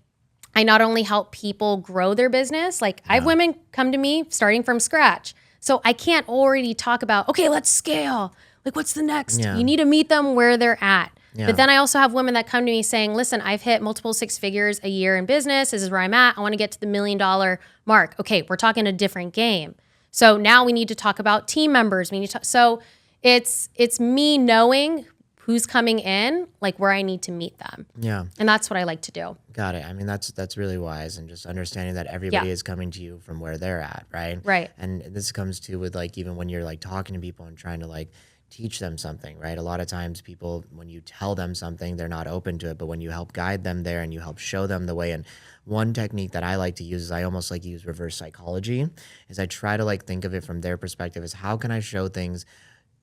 I not only help people grow their business, like I have women come to me starting from scratch. So I can't already talk about, okay, let's scale. Like, what's the next? Yeah. You need to meet them where they're at. Yeah. But then I also have women that come to me saying, listen, I've hit multiple 6 figures a year in business. This is where I'm at. I want to get to the $1 million mark. Okay, we're talking a different game. So now we need to talk about team members. So it's me knowing who's coming in, like where I need to meet them. Yeah. And that's what I like to do. Got it. I mean, that's really wise, and just understanding that everybody is coming to you from where they're at, right? Right. And this comes to with like, even when you're like talking to people and trying to like teach them something, right? A lot of times people, when you tell them something, they're not open to it, but when you help guide them there and you help show them the way. And one technique that I like to use is I almost like use reverse psychology, is I try to like think of it from their perspective, is how can I show things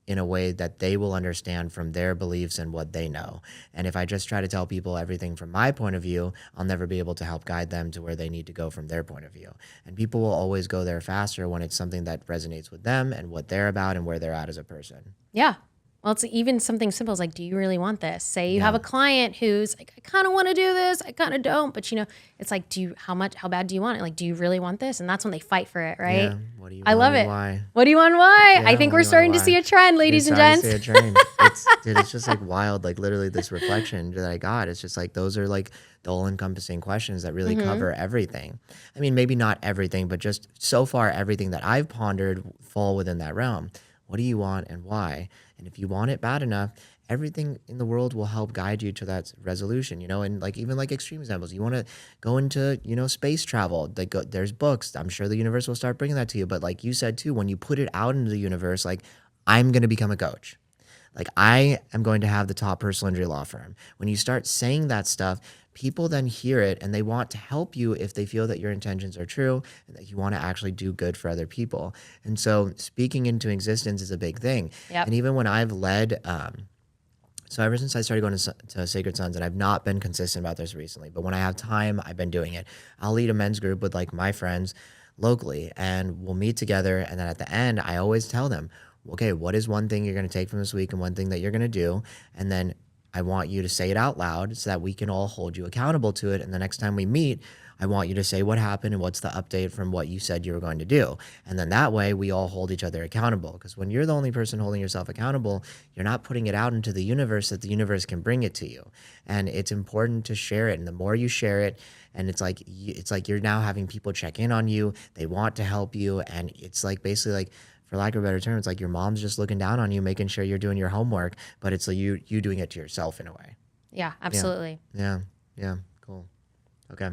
in a way that they will understand from their beliefs and what they know. And if I just try to tell people everything from my point of view, I'll never be able to help guide them to where they need to go from their point of view. And people will always go there faster when it's something that resonates with them and what they're about and where they're at as a person. Yeah. Well, it's even something simple as like, do you really want this? Say you have a client who's like, I kind of want to do this, I kind of don't, but it's like, how bad do you want it? Like, do you really want this? And that's when they fight for it, right? Yeah. What do you I want love and it. Why? What do you want? Why? Yeah, I think we're starting to see a trend, ladies and gents. To see a trend. It's just like wild, like literally this reflection that I got. It's just like, those are like the all-encompassing questions that really cover everything. I mean, maybe not everything, but just so far everything that I've pondered fall within that realm. What do you want and why? And if you want it bad enough, everything in the world will help guide you to that resolution, and like even like extreme examples. You want to go into, space travel, there's books. I'm sure the universe will start bringing that to you. But like you said too, when you put it out into the universe, like, I'm going to become a coach. Like, I am going to have the top personal injury law firm. When you start saying that stuff, people then hear it and they want to help you if they feel that your intentions are true and that you want to actually do good for other people. And so speaking into existence is a big thing. Yep. And even when I've led, so ever since I started going to Sacred Sons, and I've not been consistent about this recently, but when I have time, I've been doing it. I'll lead a men's group with like my friends locally, and we'll meet together. And then at the end, I always tell them, okay, what is one thing you're going to take from this week and one thing that you're going to do? And then I want you to say it out loud so that we can all hold you accountable to it. And the next time we meet, I want you to say what happened and what's the update from what you said you were going to do. And then that way we all hold each other accountable. Because when you're the only person holding yourself accountable, you're not putting it out into the universe that the universe can bring it to you. And it's important to share it. And the more you share it, and it's like you're now having people check in on you. They want to help you. And it's like basically like, for lack of a better term, it's like your mom's just looking down on you, making sure you're doing your homework, but it's like you doing it to yourself in a way. Yeah, absolutely. Yeah. Cool. Okay.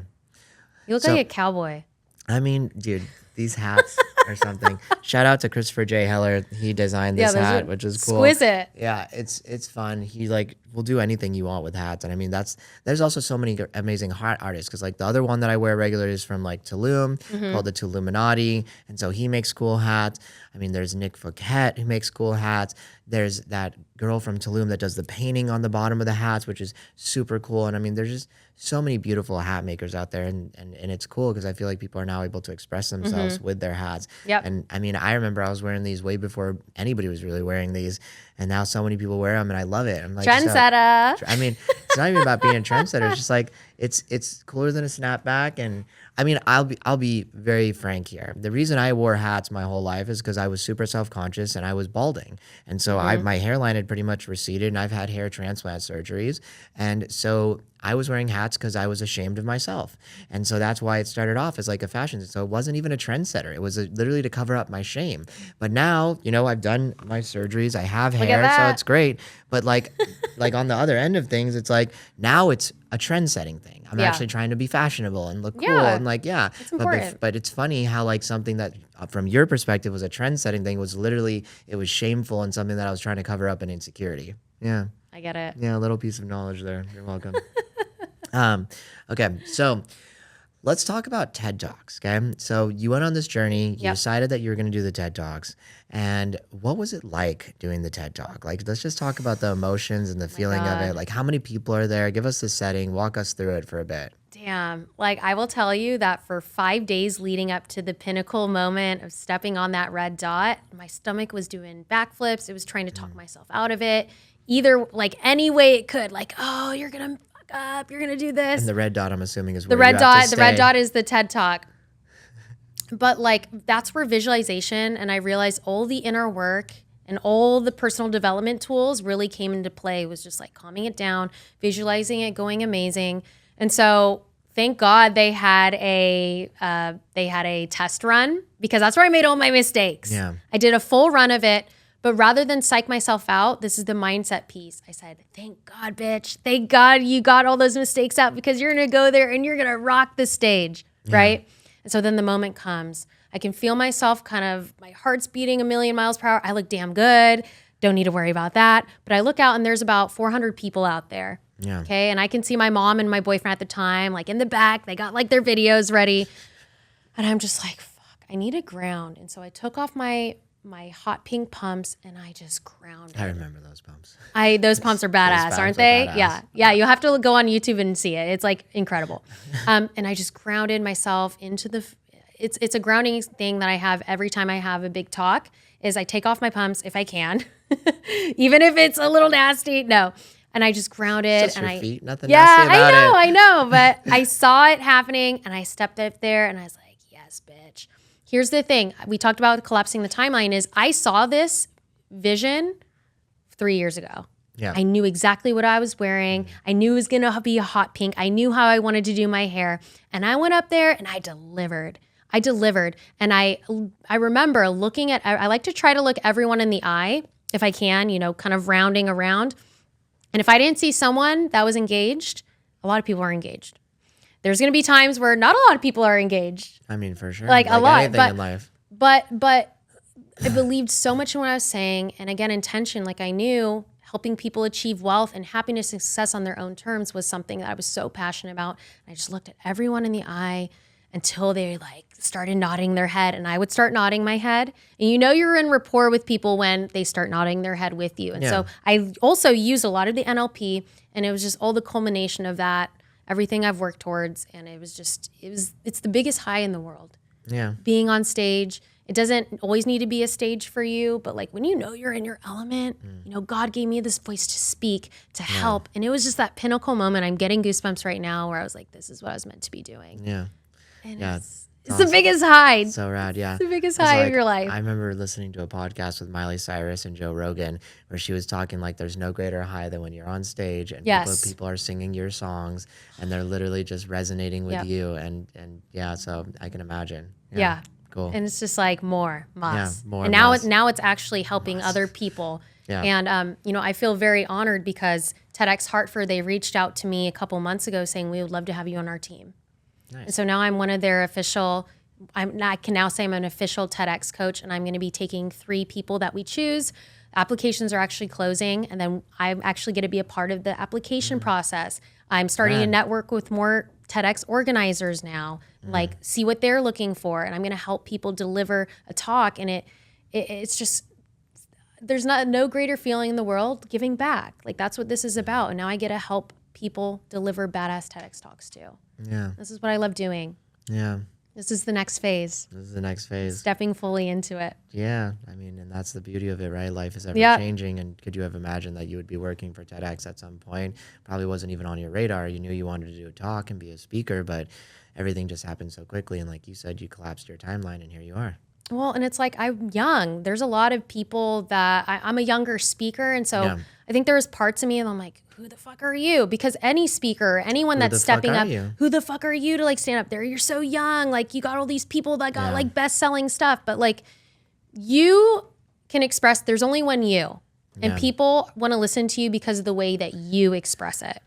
You look like a cowboy. I mean, dude, these hats or something. Shout out to Christopher J. Heller. He designed this hat, which is cool. Exquisite. Yeah, it's fun. He will do anything you want with hats. And I mean, there's also so many amazing hat artists, because like the other one that I wear regularly is from like Tulum, called the Tuluminati. And so he makes cool hats. I mean, there's Nick Fouquet who makes cool hats. There's that girl from Tulum that does the painting on the bottom of the hats, which is super cool. And I mean, there's just so many beautiful hat makers out there, and it's cool because I feel like people are now able to express themselves with their hats. Yep. And I mean, I remember I was wearing these way before anybody was really wearing these, and now so many people wear them, and I love it. I'm like, trendsetter. I mean, it's not even about being a trendsetter. It's just like it's cooler than a snapback. And I mean, I'll be very frank here. The reason I wore hats my whole life is because I was super self-conscious and I was balding, and so my hairline had pretty much receded, and I've had hair transplant surgeries, and so I was wearing hats because I was ashamed of myself. And so that's why it started off as like a fashion. So it wasn't even a trendsetter. It was literally to cover up my shame. But now, you know, I've done my surgeries. I have hair, so it's great. But like on the other end of things, it's like now it's a trend-setting thing. I'm actually trying to be fashionable and look cool. And like, it's important. But it's funny how like something that from your perspective was a trend-setting thing was literally, it was shameful and something that I was trying to cover up an insecurity. Yeah. I get it. Yeah, a little piece of knowledge there. You're welcome. Okay, so let's talk about TED Talks, okay? So you went on this journey. You decided that you were going to do the TED Talks. And what was it like doing the TED Talk? Like, let's just talk about the emotions and the feeling of it. Like, how many people are there? Give us the setting. Walk us through it for a bit. Damn. Like, I will tell you that for 5 days leading up to the pinnacle moment of stepping on that red dot, my stomach was doing backflips. It was trying to talk myself out of it. Either, like, any way it could. Like, oh, you're going to fuck up. You're going to do this. And the red dot, I'm assuming, is the where red you dot. have to stay. The red dot is the TED Talk. But, like, that's where visualization, and I realized all the inner work and all the personal development tools really came into play. It was just, like, calming it down, visualizing it, going amazing. And so thank God they had a test run, because that's where I made all my mistakes. Yeah. I did a full run of it, but rather than psych myself out, this is the mindset piece. I said, thank God, bitch. Thank God you got all those mistakes out, because you're going to go there and you're going to rock the stage, right? And so then the moment comes. I can feel myself my heart's beating 1,000,000 miles per hour. I look damn good. Don't need to worry about that. But I look out and there's about 400 people out there. Yeah. Okay. And I can see my mom and my boyfriend at the time, like in the back. They got like their videos ready. And I'm just like, fuck, I need a ground. And so I took off my hot pink pumps and I just grounded. I remember those pumps. Those pumps are badass, aren't they? Badass. Yeah. You'll have to go on YouTube and see it. It's like incredible. And I just grounded myself into it's a grounding thing that I have every time I have a big talk, is I take off my pumps if I can, even if it's a little nasty. No. And I just grounded. It's just your feet, nothing yeah, nasty about it. I know. But I saw it happening and I stepped up there and I was like, yes, bitch. Here's the thing. We talked about collapsing the timeline is I saw this vision 3 years ago. Yeah. I knew exactly what I was wearing. I knew it was going to be a hot pink. I knew how I wanted to do my hair. And I went up there and I delivered. And I remember looking at, I like to try to look everyone in the eye if I can, kind of rounding around. And if I didn't see someone that was engaged, a lot of people are engaged. There's going to be times where not a lot of people are engaged. I mean, for sure. Like a lot. Anything in life. But I believed so much in what I was saying. And again, intention, like I knew helping people achieve wealth and happiness and success on their own terms was something that I was so passionate about. And I just looked at everyone in the eye until they started nodding their head, and I would start nodding my head. And you're in rapport with people when they start nodding their head with you. And so I also used a lot of the NLP, and it was just all the culmination of that, everything I've worked towards. And it's the biggest high in the world. Yeah. Being on stage. It doesn't always need to be a stage for you, but like when you're in your element, God gave me this voice to speak, to help. And it was just that pinnacle moment. I'm getting goosebumps right now where I was like, this is what I was meant to be doing. Yeah. And yeah. It's the biggest high. So rad, yeah. It's the biggest high of your life. I remember listening to a podcast with Miley Cyrus and Joe Rogan where she was talking like there's no greater high than when you're on stage and people are singing your songs and they're literally just resonating with you. And yeah, so I can imagine. Yeah. Cool. And it's just like more mas. Yeah, more and now it's actually helping other people. Yeah. And I feel very honored because TEDx Hartford, they reached out to me a couple months ago saying we would love to have you on our team. Nice. And so now I'm one of their official, I can now say I'm an official TEDx coach, and I'm going to be taking 3 people that we choose. Applications are actually closing, and then I'm actually going to be a part of the application process. I'm starting to network with more TEDx organizers now, like see what they're looking for, and I'm going to help people deliver a talk. And it's just, there's no greater feeling in the world giving back. Like that's what this is about. And now I get to help people deliver badass TEDx talks too. Yeah. This is what I love doing. Yeah. This is the next phase. This is the next phase. Stepping fully into it. Yeah. I mean, and that's the beauty of it, right? Life is ever changing. And could you have imagined that you would be working for TEDx at some point? Probably wasn't even on your radar. You knew you wanted to do a talk and be a speaker, but everything just happened so quickly. And like you said, you collapsed your timeline and here you are. Well, and it's like I'm young. There's a lot of people that I'm a younger speaker. And so I think there's parts of me and I'm like, who the fuck are you? Because any speaker, anyone that's stepping up, who the fuck are you to like stand up there? You're so young. Like you got all these people that got like best-selling stuff. But like you can express, there's only one you. And people want to listen to you because of the way that you express it.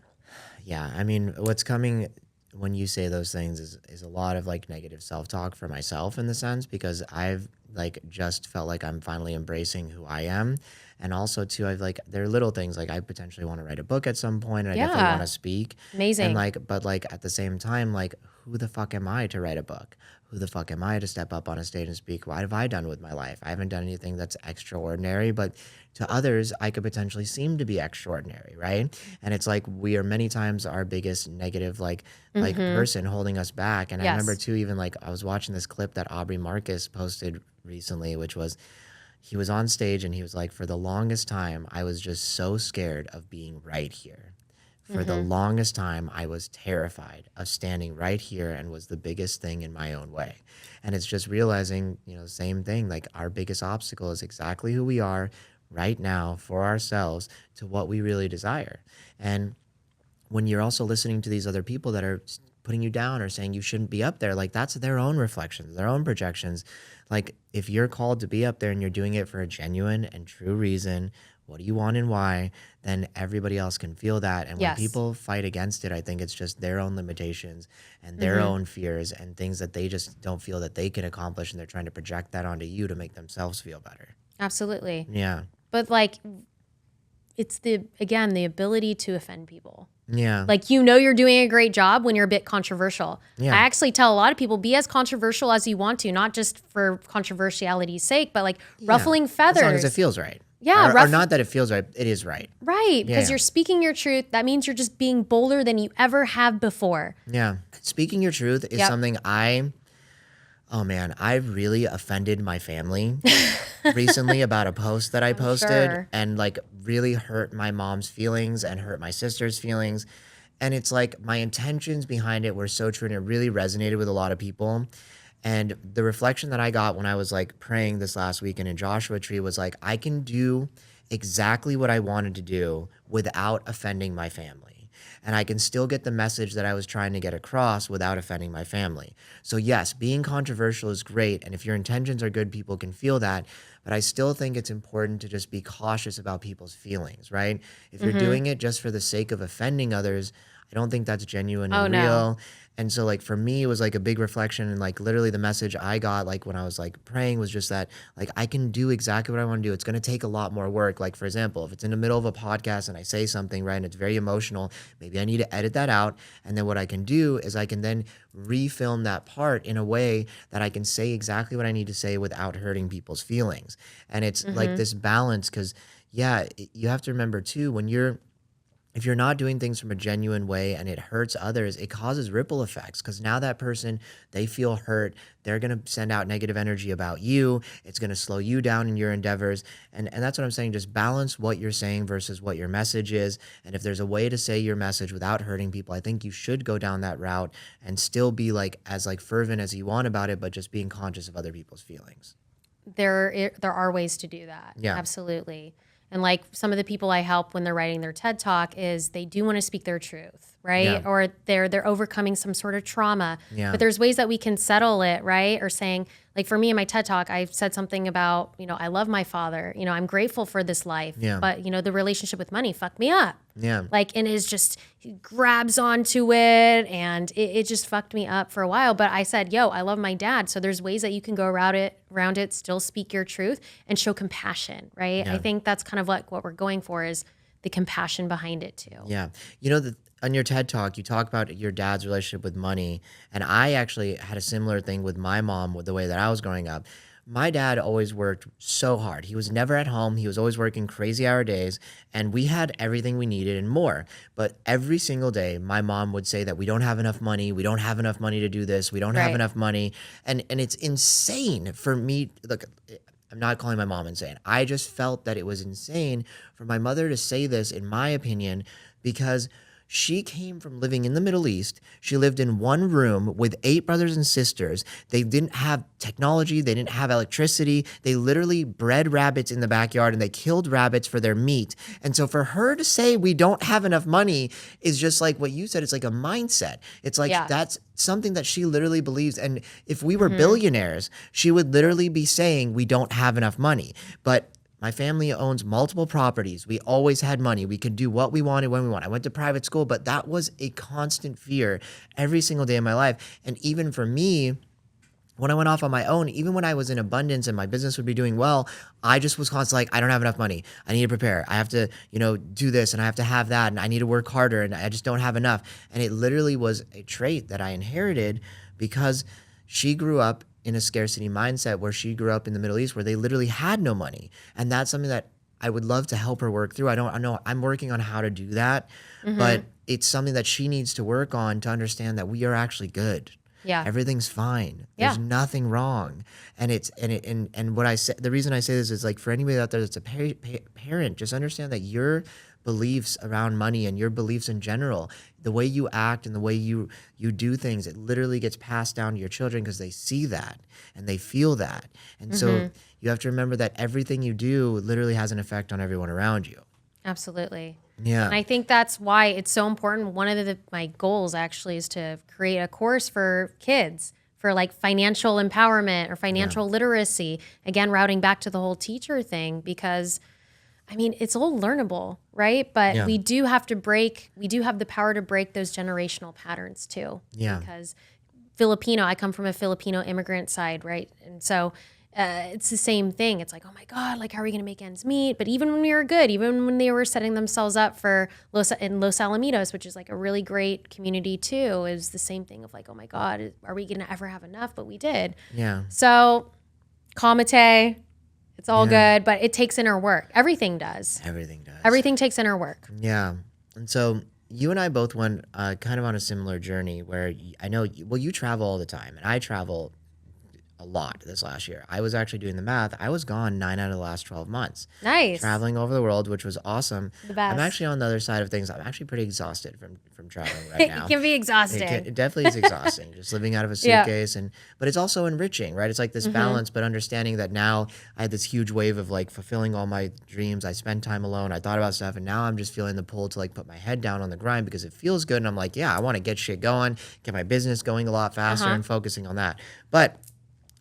Yeah. I mean, what's coming when you say those things is a lot of like negative self-talk for myself in the sense, because I've like just felt like I'm finally embracing who I am. And also too, I've like, there are little things like I potentially want to write a book at some point and I definitely want to speak. Amazing. And like, but like at the same time, like who the fuck am I to write a book? Who the fuck am I to step up on a stage and speak? What have I done with my life? I haven't done anything that's extraordinary, but to others, I could potentially seem to be extraordinary, right? And it's like we are many times our biggest negative like person holding us back. And I remember too, even like I was watching this clip that Aubrey Marcus posted recently, which was he was on stage and he was like, for the longest time, I was just so scared of being right here. For the longest time, I was terrified of standing right here and was the biggest thing in my own way. And it's just realizing, you know, the same thing, like our biggest obstacle is exactly who we are right now for ourselves to what we really desire. And when you're also listening to these other people that are putting you down or saying you shouldn't be up there, like that's their own reflections, their own projections. Like if you're called to be up there and you're doing it for a genuine and true reason, what do you want and why, then everybody else can feel that. And when people fight against it, I think it's just their own limitations and their own fears and things that they just don't feel that they can accomplish. And they're trying to project that onto you to make themselves feel better. Absolutely. Yeah. But like, it's the ability to offend people. Yeah. Like, you know, you're doing a great job when you're a bit controversial. Yeah. I actually tell a lot of people, be as controversial as you want to, not just for controversiality's sake, but like ruffling feathers. As long as it feels right. Yeah. Or not that it feels right, it is right. Right. Because you're speaking your truth. That means you're just being bolder than you ever have before. Yeah. Speaking your truth is something I really offended my family recently about a post that I posted and like really hurt my mom's feelings and hurt my sister's feelings. And it's like my intentions behind it were so true and it really resonated with a lot of people. And the reflection that I got when I was like praying this last weekend in Joshua Tree was like, I can do exactly what I wanted to do without offending my family. And I can still get the message that I was trying to get across without offending my family. So yes, being controversial is great. And if your intentions are good, people can feel that. But I still think it's important to just be cautious about people's feelings, right? If you're doing it just for the sake of offending others, I don't think that's genuine and real. No. And so like for me, it was like a big reflection and like literally the message I got like when I was like praying was just that like I can do exactly what I want to do. It's going to take a lot more work. Like for example, if it's in the middle of a podcast and I say something, right, and it's very emotional, maybe I need to edit that out. And then what I can do is I can then refilm that part in a way that I can say exactly what I need to say without hurting people's feelings. And it's like this balance because you have to remember too, if you're not doing things from a genuine way and it hurts others, it causes ripple effects because now that person, they feel hurt. They're going to send out negative energy about you. It's going to slow you down in your endeavors. And that's what I'm saying. Just balance what you're saying versus what your message is. And if there's a way to say your message without hurting people, I think you should go down that route and still be like as like fervent as you want about it, but just being conscious of other people's feelings. There are ways to do that. Yeah, absolutely. And like some of the people I help when they're writing their TED Talk is they do want to speak their truth, right? Yeah. Or they're overcoming some sort of trauma. Yeah. But there's ways that we can settle it, right? Or saying, like for me in my TED Talk, I said something about, you know, I love my father. You know, I'm grateful for this life. Yeah. But, you know, the relationship with money fucked me up. Yeah. Like, and it's just, he grabs onto it and it just fucked me up for a while. But I said, I love my dad. So there's ways that you can go around it, still speak your truth and show compassion, right? Yeah. I think that's kind of like what we're going for is the compassion behind it too. Yeah. You know, on your TED Talk, you talk about your dad's relationship with money. And I actually had a similar thing with my mom with the way that I was growing up. my dad always worked so hard. He was never at home. He was always working crazy hour days, and we had everything we needed and more. But every single day, my mom would say that we don't have enough money. We don't have enough money to do this. We don't have enough money. And it's insane for me. Look, I'm not calling my mom insane. I just felt that it was insane for my mother to say this, in my opinion, because she came from living in the Middle East. She lived in one room with 8 brothers and sisters. They didn't have technology. They didn't have electricity. They literally bred rabbits in the backyard and they killed rabbits for their meat. And so for her to say we don't have enough money is just like what you said. It's like a mindset. It's like that's something that she literally believes. And if we were billionaires, she would literally be saying we don't have enough money. But my family owns multiple properties. We always had money. We could do what we wanted when we wanted. I went to private school, but that was a constant fear every single day of my life. And even for me, when I went off on my own, even when I was in abundance and my business would be doing well, I just was constantly like, I don't have enough money. I need to prepare. I have to, do this and I have to have that and I need to work harder and I just don't have enough. And it literally was a trait that I inherited because she grew up in a scarcity mindset where she grew up in the Middle East where they literally had no money. And that's something that I would love to help her work through. I know I'm working on how to do that, but it's something that she needs to work on to understand that we are actually good. Yeah. Everything's fine. There's nothing wrong. And what I say, the reason I say this is like for anybody out there that's a parent, just understand that your beliefs around money and your beliefs in general, the way you act and the way you do things, it literally gets passed down to your children because they see that and they feel that. And so you have to remember that everything you do literally has an effect on everyone around you. Absolutely. Yeah. And I think that's why it's so important. One of my goals actually is to create a course for kids for like financial empowerment or financial literacy. Again, routing back to the whole teacher thing, because I mean, it's all learnable, right? But we do have the power to break those generational patterns too. Yeah. Because I come from a Filipino immigrant side, right? And so it's the same thing. It's like, oh my God, like how are we going to make ends meet? But even when we were good, even when they were setting themselves up for Los Alamitos, which is like a really great community too, is the same thing of like, oh my God, are we going to ever have enough? But we did. Yeah. So, Kamite, it's all good, but it takes inner work. Everything does. Everything does. Everything takes inner work. Yeah. And so you and I both went kind of on a similar journey where I know, you travel all the time and I travel a lot this last year. I was actually doing the math. I was gone 9 out of the last 12 months. Nice. Traveling over the world, which was awesome. The best. I'm actually on the other side of things. I'm actually pretty exhausted from traveling right now. It can be exhausting. It definitely is exhausting, just living out of a suitcase. But it's also enriching, right? It's like this balance, but understanding that now I had this huge wave of like fulfilling all my dreams. I spent time alone. I thought about stuff. And now I'm just feeling the pull to like put my head down on the grind because it feels good. And I'm like, I want to get shit going, get my business going a lot faster and focusing on that. But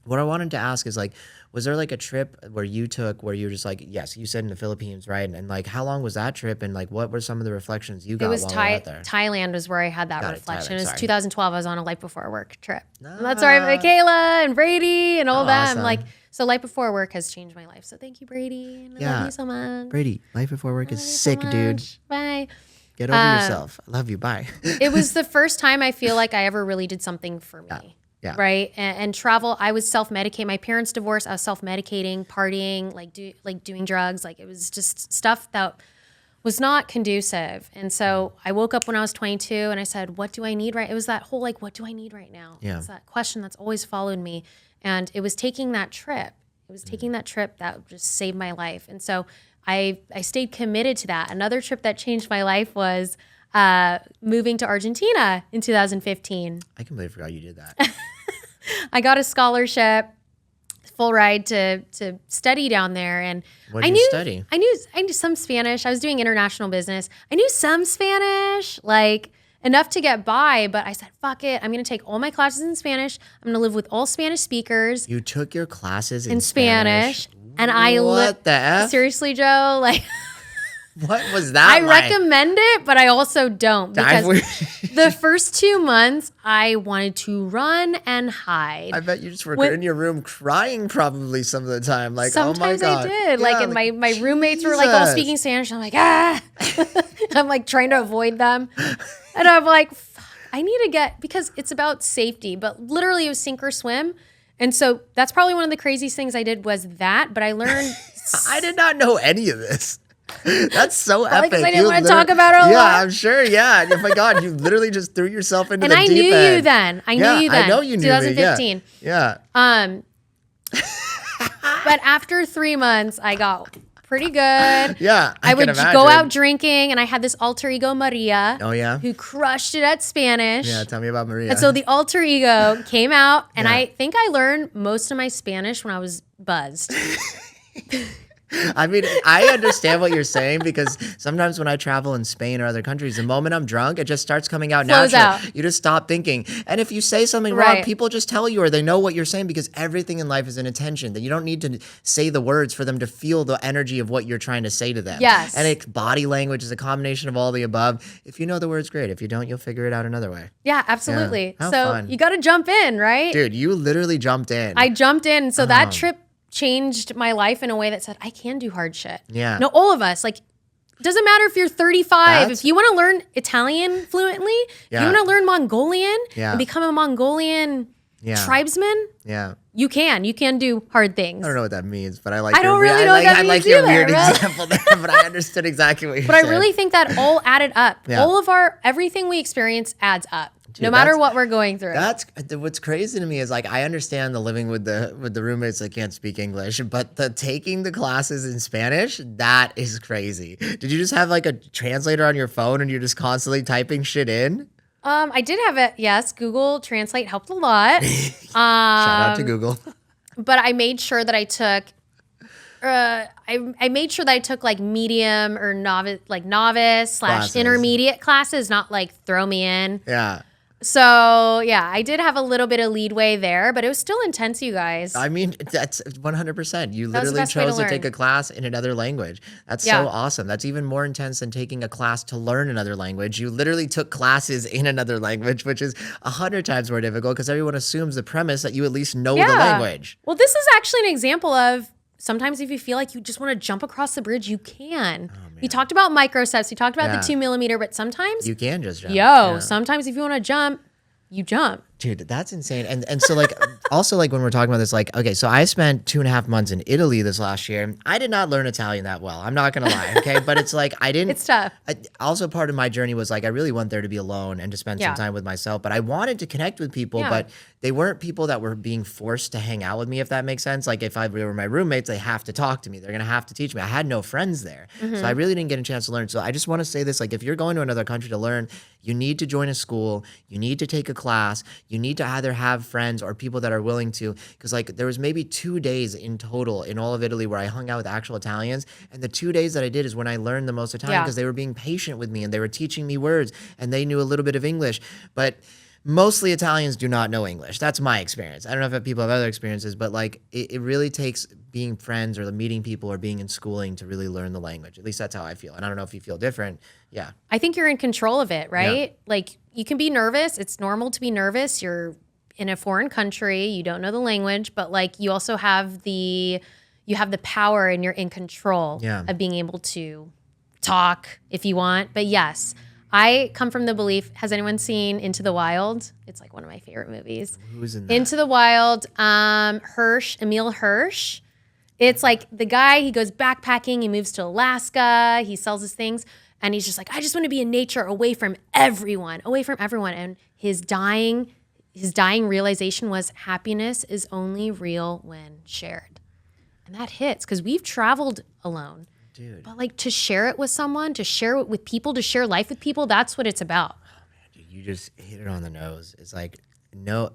what I wanted to ask is like, was there like a trip where you were just like, yes, you said in the Philippines, right? And like, how long was that trip? And like, what were some of the reflections you got while you were out there? Thailand was where I had that reflection. It was 2012. I was on a Life Before Work trip. And that's where I met Kayla and Brady and all them. Like, so Life Before Work has changed my life. So thank you, Brady. And I love you so much. Brady, Life Before Work is sick, dude. Bye. Get over yourself. I love you. Bye. It was the first time I feel like I ever really did something for me. Yeah. Right. And travel, I was self-medicating. My parents divorced. I was self-medicating, partying, doing drugs. Like it was just stuff that was not conducive. And so I woke up when I was 22 and I said, what do I need right? It was that whole like, what do I need right now? Yeah. It's that question that's always followed me. And it was taking that trip. That just saved my life. And so I stayed committed to that. Another trip that changed my life was moving to Argentina in 2015. I completely forgot you did that. I got a scholarship, full ride to study down there, and what did you study? I knew some Spanish. I was doing international business. I knew some Spanish, like enough to get by. But I said, "Fuck it! I'm going to take all my classes in Spanish. I'm going to live with all Spanish speakers." You took your classes in Spanish, and I what the F? Seriously, Joe, like. What was that I recommend it, but I also don't. Because the first 2 months, I wanted to run and hide. I bet you just were in your room crying probably some of the time. Like, sometimes oh my God. I did. Yeah, and my roommates were like all speaking Spanish. I'm like, I'm like trying to avoid them. And I'm like, fuck, I need to because it's about safety. But literally it was sink or swim. And so that's probably one of the craziest things I did was that, but I learned. I did not know any of this. That's so epic. Because I didn't want to talk about it a lot. Yeah, I'm sure. Yeah. Oh my God, you literally just threw yourself into the deep end. And I knew you then. I knew you then. I know you knew 2015. Me. Yeah. But after 3 months, I got pretty good. Yeah. I would go out drinking, and I had this alter ego, Maria. Oh, yeah? Who crushed it at Spanish. Yeah, tell me about Maria. And so the alter ego came out, and I think I learned most of my Spanish when I was buzzed. I mean, I understand what you're saying because sometimes when I travel in Spain or other countries, the moment I'm drunk, it just starts coming out naturally. You just stop thinking. And if you say something wrong, people just tell you or they know what you're saying because everything in life is an intention. That you don't need to say the words for them to feel the energy of what you're trying to say to them. Yes. And body language is a combination of all the above. If you know the words, great. If you don't, you'll figure it out another way. Yeah, absolutely. Yeah. So fun. You got to jump in, right? Dude, you literally jumped in. I jumped in. So that trip changed my life in a way that said, I can do hard shit. Yeah. No, all of us, like, doesn't matter if you're 35. If you want to learn Italian fluently, if you want to learn Mongolian and become a Mongolian tribesman, you can do hard things. I don't know what that means, but I like. I don't really know what that means your either, weird right? example there, but I understood exactly what you're saying. But I really think that all added up. All of everything we experience adds up. Dude, no matter what we're going through. That's what's crazy to me is like I understand the living with the roommates that can't speak English, but the taking the classes in Spanish, that is crazy. Did you just have like a translator on your phone and you're just constantly typing shit in? I did have it. Yes, Google Translate helped a lot. Shout out to Google. But I made sure that I took. I made sure that I took like medium or novice / intermediate classes, not like throw me in. Yeah. So, yeah, I did have a little bit of leadway there, but it was still intense, you guys. I mean, that's 100%. You literally chose to take a class in another language. That's so awesome. That's even more intense than taking a class to learn another language. You literally took classes in another language, which is 100 times more difficult because everyone assumes the premise that you at least know the language. Well, this is actually an example of sometimes if you feel like you just want to jump across the bridge, you can. We talked about micro steps. We talked about the 2 millimeter, but sometimes you can just jump. Sometimes if you want to jump, you jump. Dude, that's insane. And so like also like when we're talking about this, like, okay, so I spent 2.5 months in Italy this last year. I did not learn Italian that well. I'm not gonna lie. Okay. But it's like it's tough. Also part of my journey was like I really want there to be alone and to spend some time with myself. But I wanted to connect with people, but they weren't people that were being forced to hang out with me, if that makes sense. Like if they were my roommates, they have to talk to me. They're gonna have to teach me. I had no friends there. So I really didn't get a chance to learn. So I just want to say this, like if you're going to another country to learn, you need to join a school, you need to take a class, you need to either have friends or people that are willing to, because like there was maybe 2 days in total in all of Italy where I hung out with actual Italians, and the 2 days that I did is when I learned the most Italian because they were being patient with me and they were teaching me words and they knew a little bit of English, but mostly Italians do not know English. That's my experience. I don't know if people have other experiences, but like it really takes being friends or meeting people or being in schooling to really learn the language. At least that's how I feel. And I don't know if you feel different. Yeah. I think you're in control of it, right? Yeah. Like you can be nervous. It's normal to be nervous. You're in a foreign country. You don't know the language, but like you also have the power and you're in control of being able to talk if you want. But yes, I come from the belief, has anyone seen Into the Wild? It's like one of my favorite movies. Who's in that? Into the Wild, Emil Hirsch. It's like the guy, he goes backpacking, he moves to Alaska, he sells his things, and he's just like, I just want to be in nature away from everyone. And his dying realization was happiness is only real when shared. And that hits because we've traveled alone. Dude. But like to share it with someone, to share it with people, to share life with people, that's what it's about. Oh man, dude, you just hit it on the nose. It's like, no.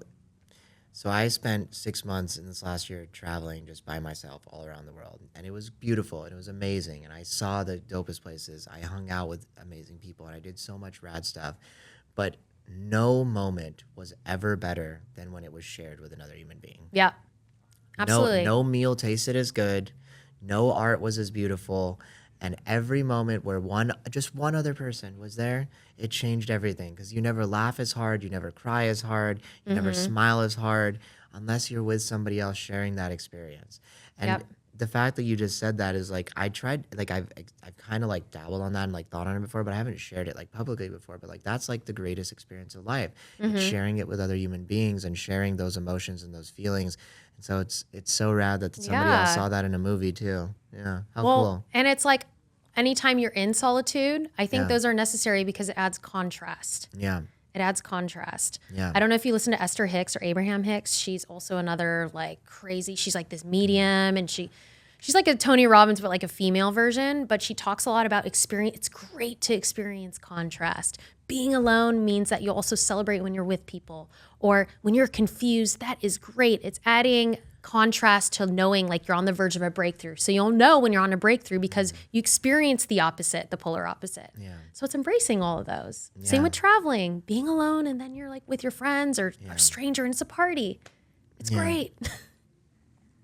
So I spent 6 months in this last year traveling just by myself all around the world. And it was beautiful and it was amazing. And I saw the dopest places. I hung out with amazing people and I did so much rad stuff. But no moment was ever better than when it was shared with another human being. Yeah, absolutely. No meal tasted as good. No art was as beautiful. And every moment where just one other person was there, it changed everything. Because you never laugh as hard, you never cry as hard, you never smile as hard, unless you're with somebody else sharing that experience. And the fact that you just said that is like, I tried, like I've kind of like dabbled on that and like thought on it before, but I haven't shared it like publicly before. But like that's like the greatest experience of life. It's sharing it with other human beings and sharing those emotions and those feelings. And so it's so rad that somebody else saw that in a movie too. Yeah, how cool. And it's like anytime you're in solitude, I think those are necessary because it adds contrast. Yeah. It adds contrast. Yeah. I don't know if you listen to Esther Hicks or Abraham Hicks. She's also another like crazy. She's like this medium, and she's like a Tony Robbins, but like a female version. But she talks a lot about experience. It's great to experience contrast. Being alone means that you also celebrate when you're with people, or when you're confused. That is great. It's adding contrast to knowing like you're on the verge of a breakthrough. So you'll know when you're on a breakthrough because you experience the opposite, the polar opposite. Yeah. So it's embracing all of those. Yeah. Same with traveling, being alone, and then you're like with your friends or a stranger and it's a party. It's great.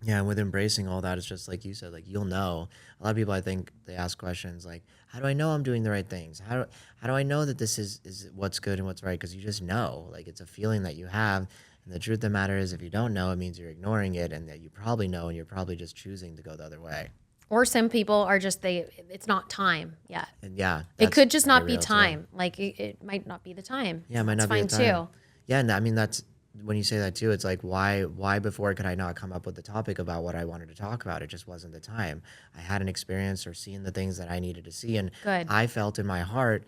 Yeah, and with embracing all that, it's just like you said, like you'll know. A lot of people, I think, they ask questions like, how do I know I'm doing the right things? How do I know that this is what's good and what's right? Because you just know. Like it's a feeling that you have. And the truth of the matter is, if you don't know, it means you're ignoring it, and that you probably know, and you're probably just choosing to go the other way. Or some people are just, it's not time yet. And it could just not be time. Too. Like it might not be the time. Yeah, it might not be the time. Fine too. Yeah, and I mean, that's, when you say that too, it's like, why before could I not come up with the topic about what I wanted to talk about? It just wasn't the time. I had an experience or seen the things that I needed to see, and I felt in my heart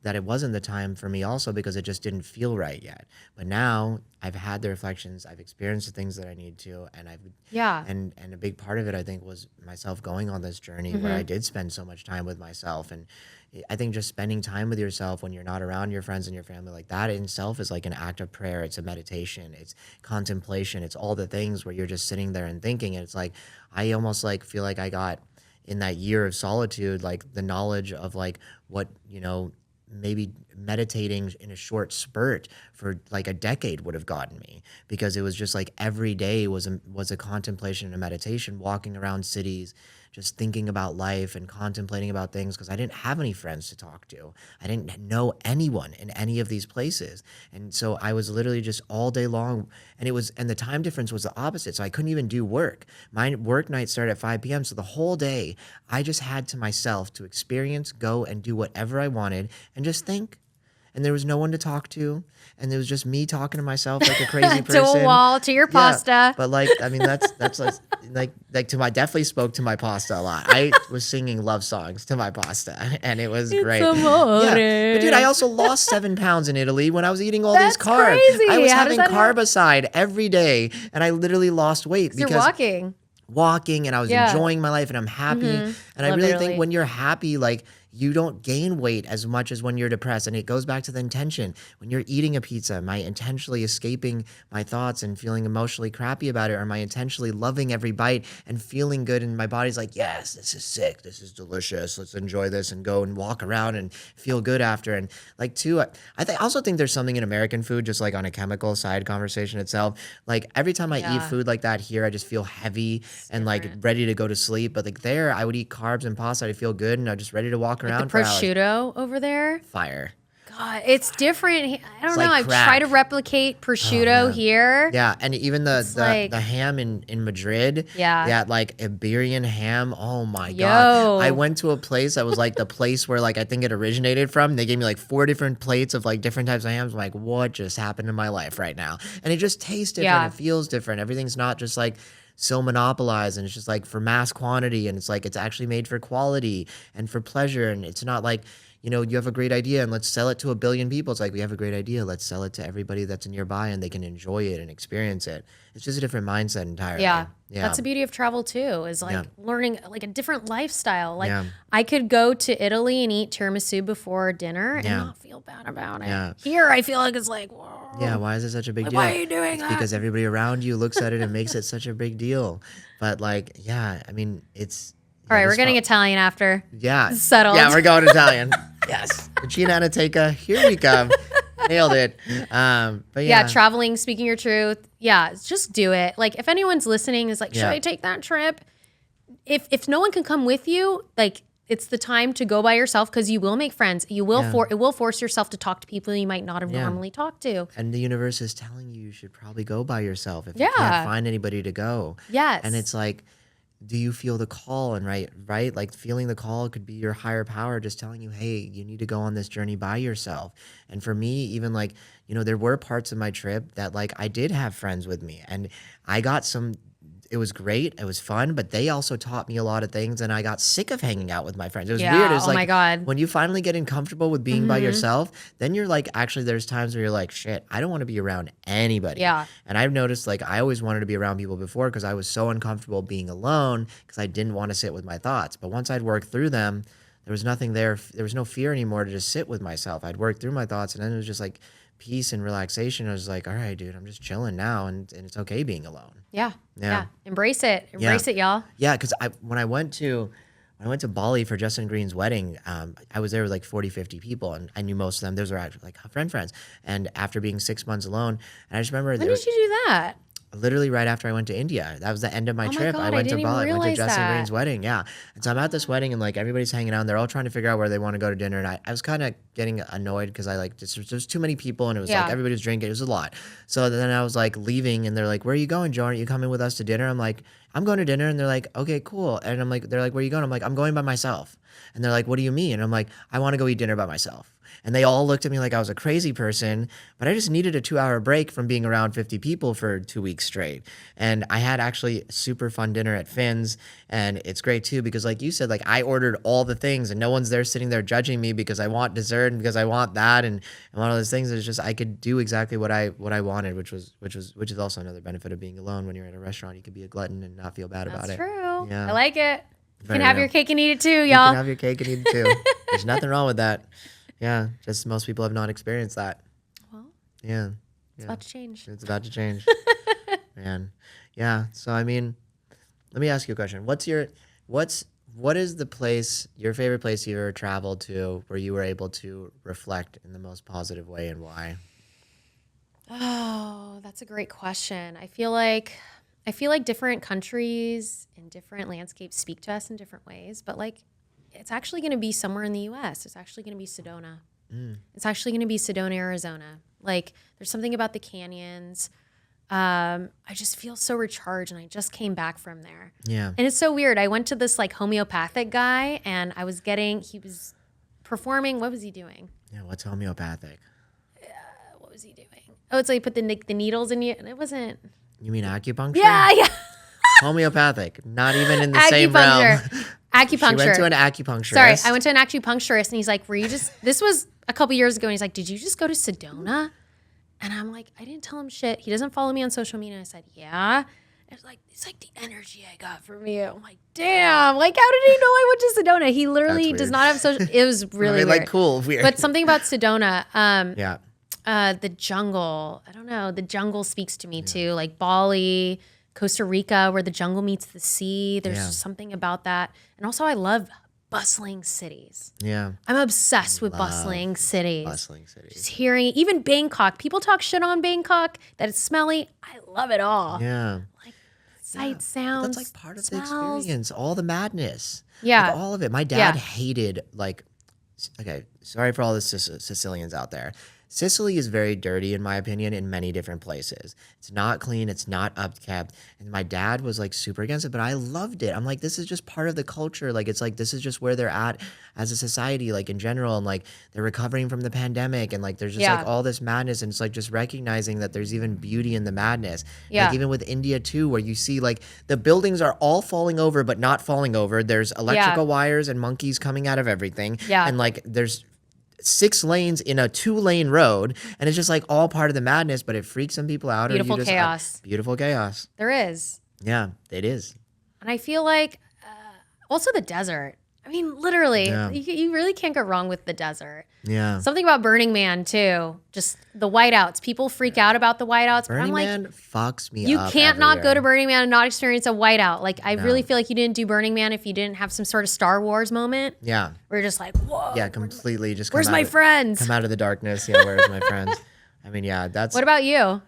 that it wasn't the time for me also because it just didn't feel right yet. But now I've had the reflections, I've experienced the things that I need to, and and a big part of it, I think, was myself going on this journey where I did spend so much time with myself. And I think just spending time with yourself when you're not around your friends and your family, like that in itself is like an act of prayer. It's a meditation, it's contemplation, it's all the things where you're just sitting there and thinking. And it's like, I almost like feel like I got in that year of solitude, like the knowledge of like what, maybe meditating in a short spurt for like a decade would have gotten me, because it was just like every day was a contemplation and a meditation, walking around cities, just thinking about life and contemplating about things, because I didn't have any friends to talk to. I didn't know anyone in any of these places. And so I was literally just all day long, and the time difference was the opposite. So I couldn't even do work. My work night started at 5 p.m. So the whole day I just had to myself to experience, go and do whatever I wanted and just think. And there was no one to talk to, and it was just me talking to myself like a crazy person. To a wall, to your pasta. But like, I mean, that's like definitely spoke to my pasta a lot. I was singing love songs to my pasta, and it was great. Amore. Yeah, but dude, I also lost 7 pounds in Italy when I was eating all these carbs. Crazy. I was having Carbicide every day, and I literally lost weight because you're walking, and I was enjoying my life, and I'm happy. And I really think when you're happy, like, you don't gain weight as much as when you're depressed. And it goes back to the intention. When you're eating a pizza, am I intentionally escaping my thoughts and feeling emotionally crappy about it? Or am I intentionally loving every bite and feeling good? And my body's like, yes, this is sick. This is delicious. Let's enjoy this and go and walk around and feel good after. And like, too, I also think there's something in American food, just like on a chemical side conversation itself. Like every time I eat food like that here, I just feel heavy and like ready to go to sleep. But like there, I would eat carbs and pasta. I'd feel good and I'm just ready to walk around. The prosciutto over there. Fire. God, it's different. I don't know. I've tried to replicate prosciutto here. Yeah, and even the ham in Madrid. Yeah. That like Iberian ham. Oh my God. I went to a place that was like the place where like I think it originated from. They gave me like 4 different plates of like different types of hams. I'm like, what just happened in my life right now? And it just tastes different. Yeah. It feels different. Everything's not just like so monopolized, and it's just like for mass quantity, and it's like it's actually made for quality and for pleasure, and it's not like, you have a great idea and let's sell it to 1 billion people. It's like, we have a great idea, let's sell it to everybody that's nearby and they can enjoy it and experience it. It's just a different mindset entirely. Yeah. That's the beauty of travel too, is like learning like a different lifestyle. Like I could go to Italy and eat tiramisu before dinner and not feel bad about it. Yeah. Here I feel like it's like, whoa. Yeah, why is it such a big deal? Why are you doing that? Because everybody around you looks at it and makes it such a big deal. But like, I mean, it's... All right, we're getting Italian after. Yeah. Settled. Yeah, we're going Italian. Yes. Cucina Anateca, here we come. Nailed it. But yeah, traveling, speaking your truth. Yeah, just do it. Like if anyone's listening is like, should I take that trip? If no one can come with you, like it's the time to go by yourself, because you will make friends. You will it will force yourself to talk to people you might not have normally talked to. And the universe is telling you should probably go by yourself if you can't find anybody to go. Yes. And it's like, do you feel the call? And right, like feeling the call could be your higher power just telling you, hey, you need to go on this journey by yourself. And for me, even like, there were parts of my trip that like I did have friends with me, and I got some. It was great. It was fun, but they also taught me a lot of things, and I got sick of hanging out with my friends. It was weird. It was oh my God. when you finally get uncomfortable with being by yourself, then you're like, actually, there's times where you're like, shit, I don't want to be around anybody. Yeah. And I've noticed like I always wanted to be around people before because I was so uncomfortable being alone because I didn't want to sit with my thoughts. But once I'd worked through them, there was nothing there. There was no fear anymore to just sit with myself. I'd worked through my thoughts, and then it was just like peace and relaxation. I was like, all right, dude, I'm just chilling now, and it's okay being alone. Yeah. Embrace it. Embrace it, y'all. Yeah, because when I went to Bali for Justin Green's wedding, I was there with like 40, 50 people, and I knew most of them. Those were actually like friends. And after being 6 months alone, and I just remember When did you do that? literally right after I went to India. That was the end of my trip. God, I went to didn't Bali. even I went to realize Justin that. Green's wedding. Yeah. And so I'm at this wedding, and like everybody's hanging out, and they're all trying to figure out where they want to go to dinner. And I was kind of getting annoyed because I like there's too many people, and it was like everybody was drinking. It was a lot. So then I was like leaving, and they're like, "Where are you going, Joe? Aren't you coming with us to dinner?" I'm like, "I'm going to dinner." And they're like, "Okay, cool." And I'm like, they're like, "Where are you going?" I'm like, "I'm going by myself." And they're like, "What do you mean?" And I'm like, "I want to go eat dinner by myself." And they all looked at me like I was a crazy person, but I just needed a 2-hour break from being around 50 people for 2 weeks straight. And I had actually a super fun dinner at Finn's, and it's great too because like you said, like I ordered all the things and no one's there sitting there judging me because I want dessert and because I want that and one of those things is just I could do exactly what I wanted, which is also another benefit of being alone. When you're at a restaurant, you can be a glutton and not feel bad about it. That's true. Yeah. I like it. You Very can have real. your cake and eat it too, You y'all. can have your cake and eat it too. There's nothing wrong with that. Yeah, just most people have not experienced that. Well, Yeah. it's about to change. It's about to change. Man. Yeah. So I mean, let me ask you a question. What is the place, your favorite place you've ever traveled to where you were able to reflect in the most positive way, and why? Oh, that's a great question. I feel like different countries and different landscapes speak to us in different ways, but like it's actually going to be somewhere in the US. It's actually going to be Sedona. It's actually going to be Sedona, Arizona. Like there's something about the canyons. I just feel so recharged, and I just came back from there. Yeah. And it's so weird. I went to this like homeopathic guy, and he was performing. What was he doing? Yeah. What's homeopathic? What was he doing? Oh, it's like you put the needles in you, and it wasn't. You mean acupuncture? Yeah. Homeopathic. Not even in the same realm. Acupuncture. She went to an acupuncturist. Sorry, I went to an acupuncturist, and he's like, this was a couple years ago, and he's like, did you just go to Sedona? And I'm like, I didn't tell him shit. He doesn't follow me on social media. I said, yeah. And it's like the energy I got from you. I'm like, damn. Like, how did he know I went to Sedona? He literally does not have social. It was really weird. Like cool, weird. But something about Sedona. Yeah. The jungle. I don't know. The jungle speaks to me too. Like Bali, Costa Rica, where the jungle meets the sea. There's just something about that. And also, I love bustling cities. Yeah. I'm obsessed with bustling cities. Bustling cities. Just hearing, even Bangkok. People talk shit on Bangkok, that it's smelly. I love it all. Yeah. Like sight, sounds, That's like part of smells. the experience. All the madness. Yeah. Like all of it. My dad hated like, okay, sorry for all the Sicilians out there. Sicily is very dirty, in my opinion, in many different places. It's not clean. It's not upkept. And my dad was like super against it, but I loved it. I'm like, this is just part of the culture. Like, it's like, this is just where they're at as a society, like in general. And like, they're recovering from the pandemic. And like, there's just like all this madness. And it's like just recognizing that there's even beauty in the madness. Yeah. Like even with India too, where you see like the buildings are all falling over, but not falling over. There's electrical wires and monkeys coming out of everything. Yeah. And like, there's 6 lanes in a 2-lane road, and it's just like all part of the madness, but it freaks some people out. Beautiful chaos. Beautiful chaos. There is. Yeah, it is. And I feel like also the desert. I mean, literally, you really can't go wrong with the desert. Yeah. Something about Burning Man too. Just the whiteouts. People freak out about the whiteouts. Burning but I'm Man like, fucks me you up. can't not go everywhere. to Burning Man and not experience a whiteout. Like I really feel like you didn't do Burning Man if you didn't have some sort of Star Wars moment. Yeah. Where you're just like, whoa. Yeah, completely. Just Where's my friends? Come out of the darkness. Yeah, where's my friends? I mean, yeah, that's. What about you?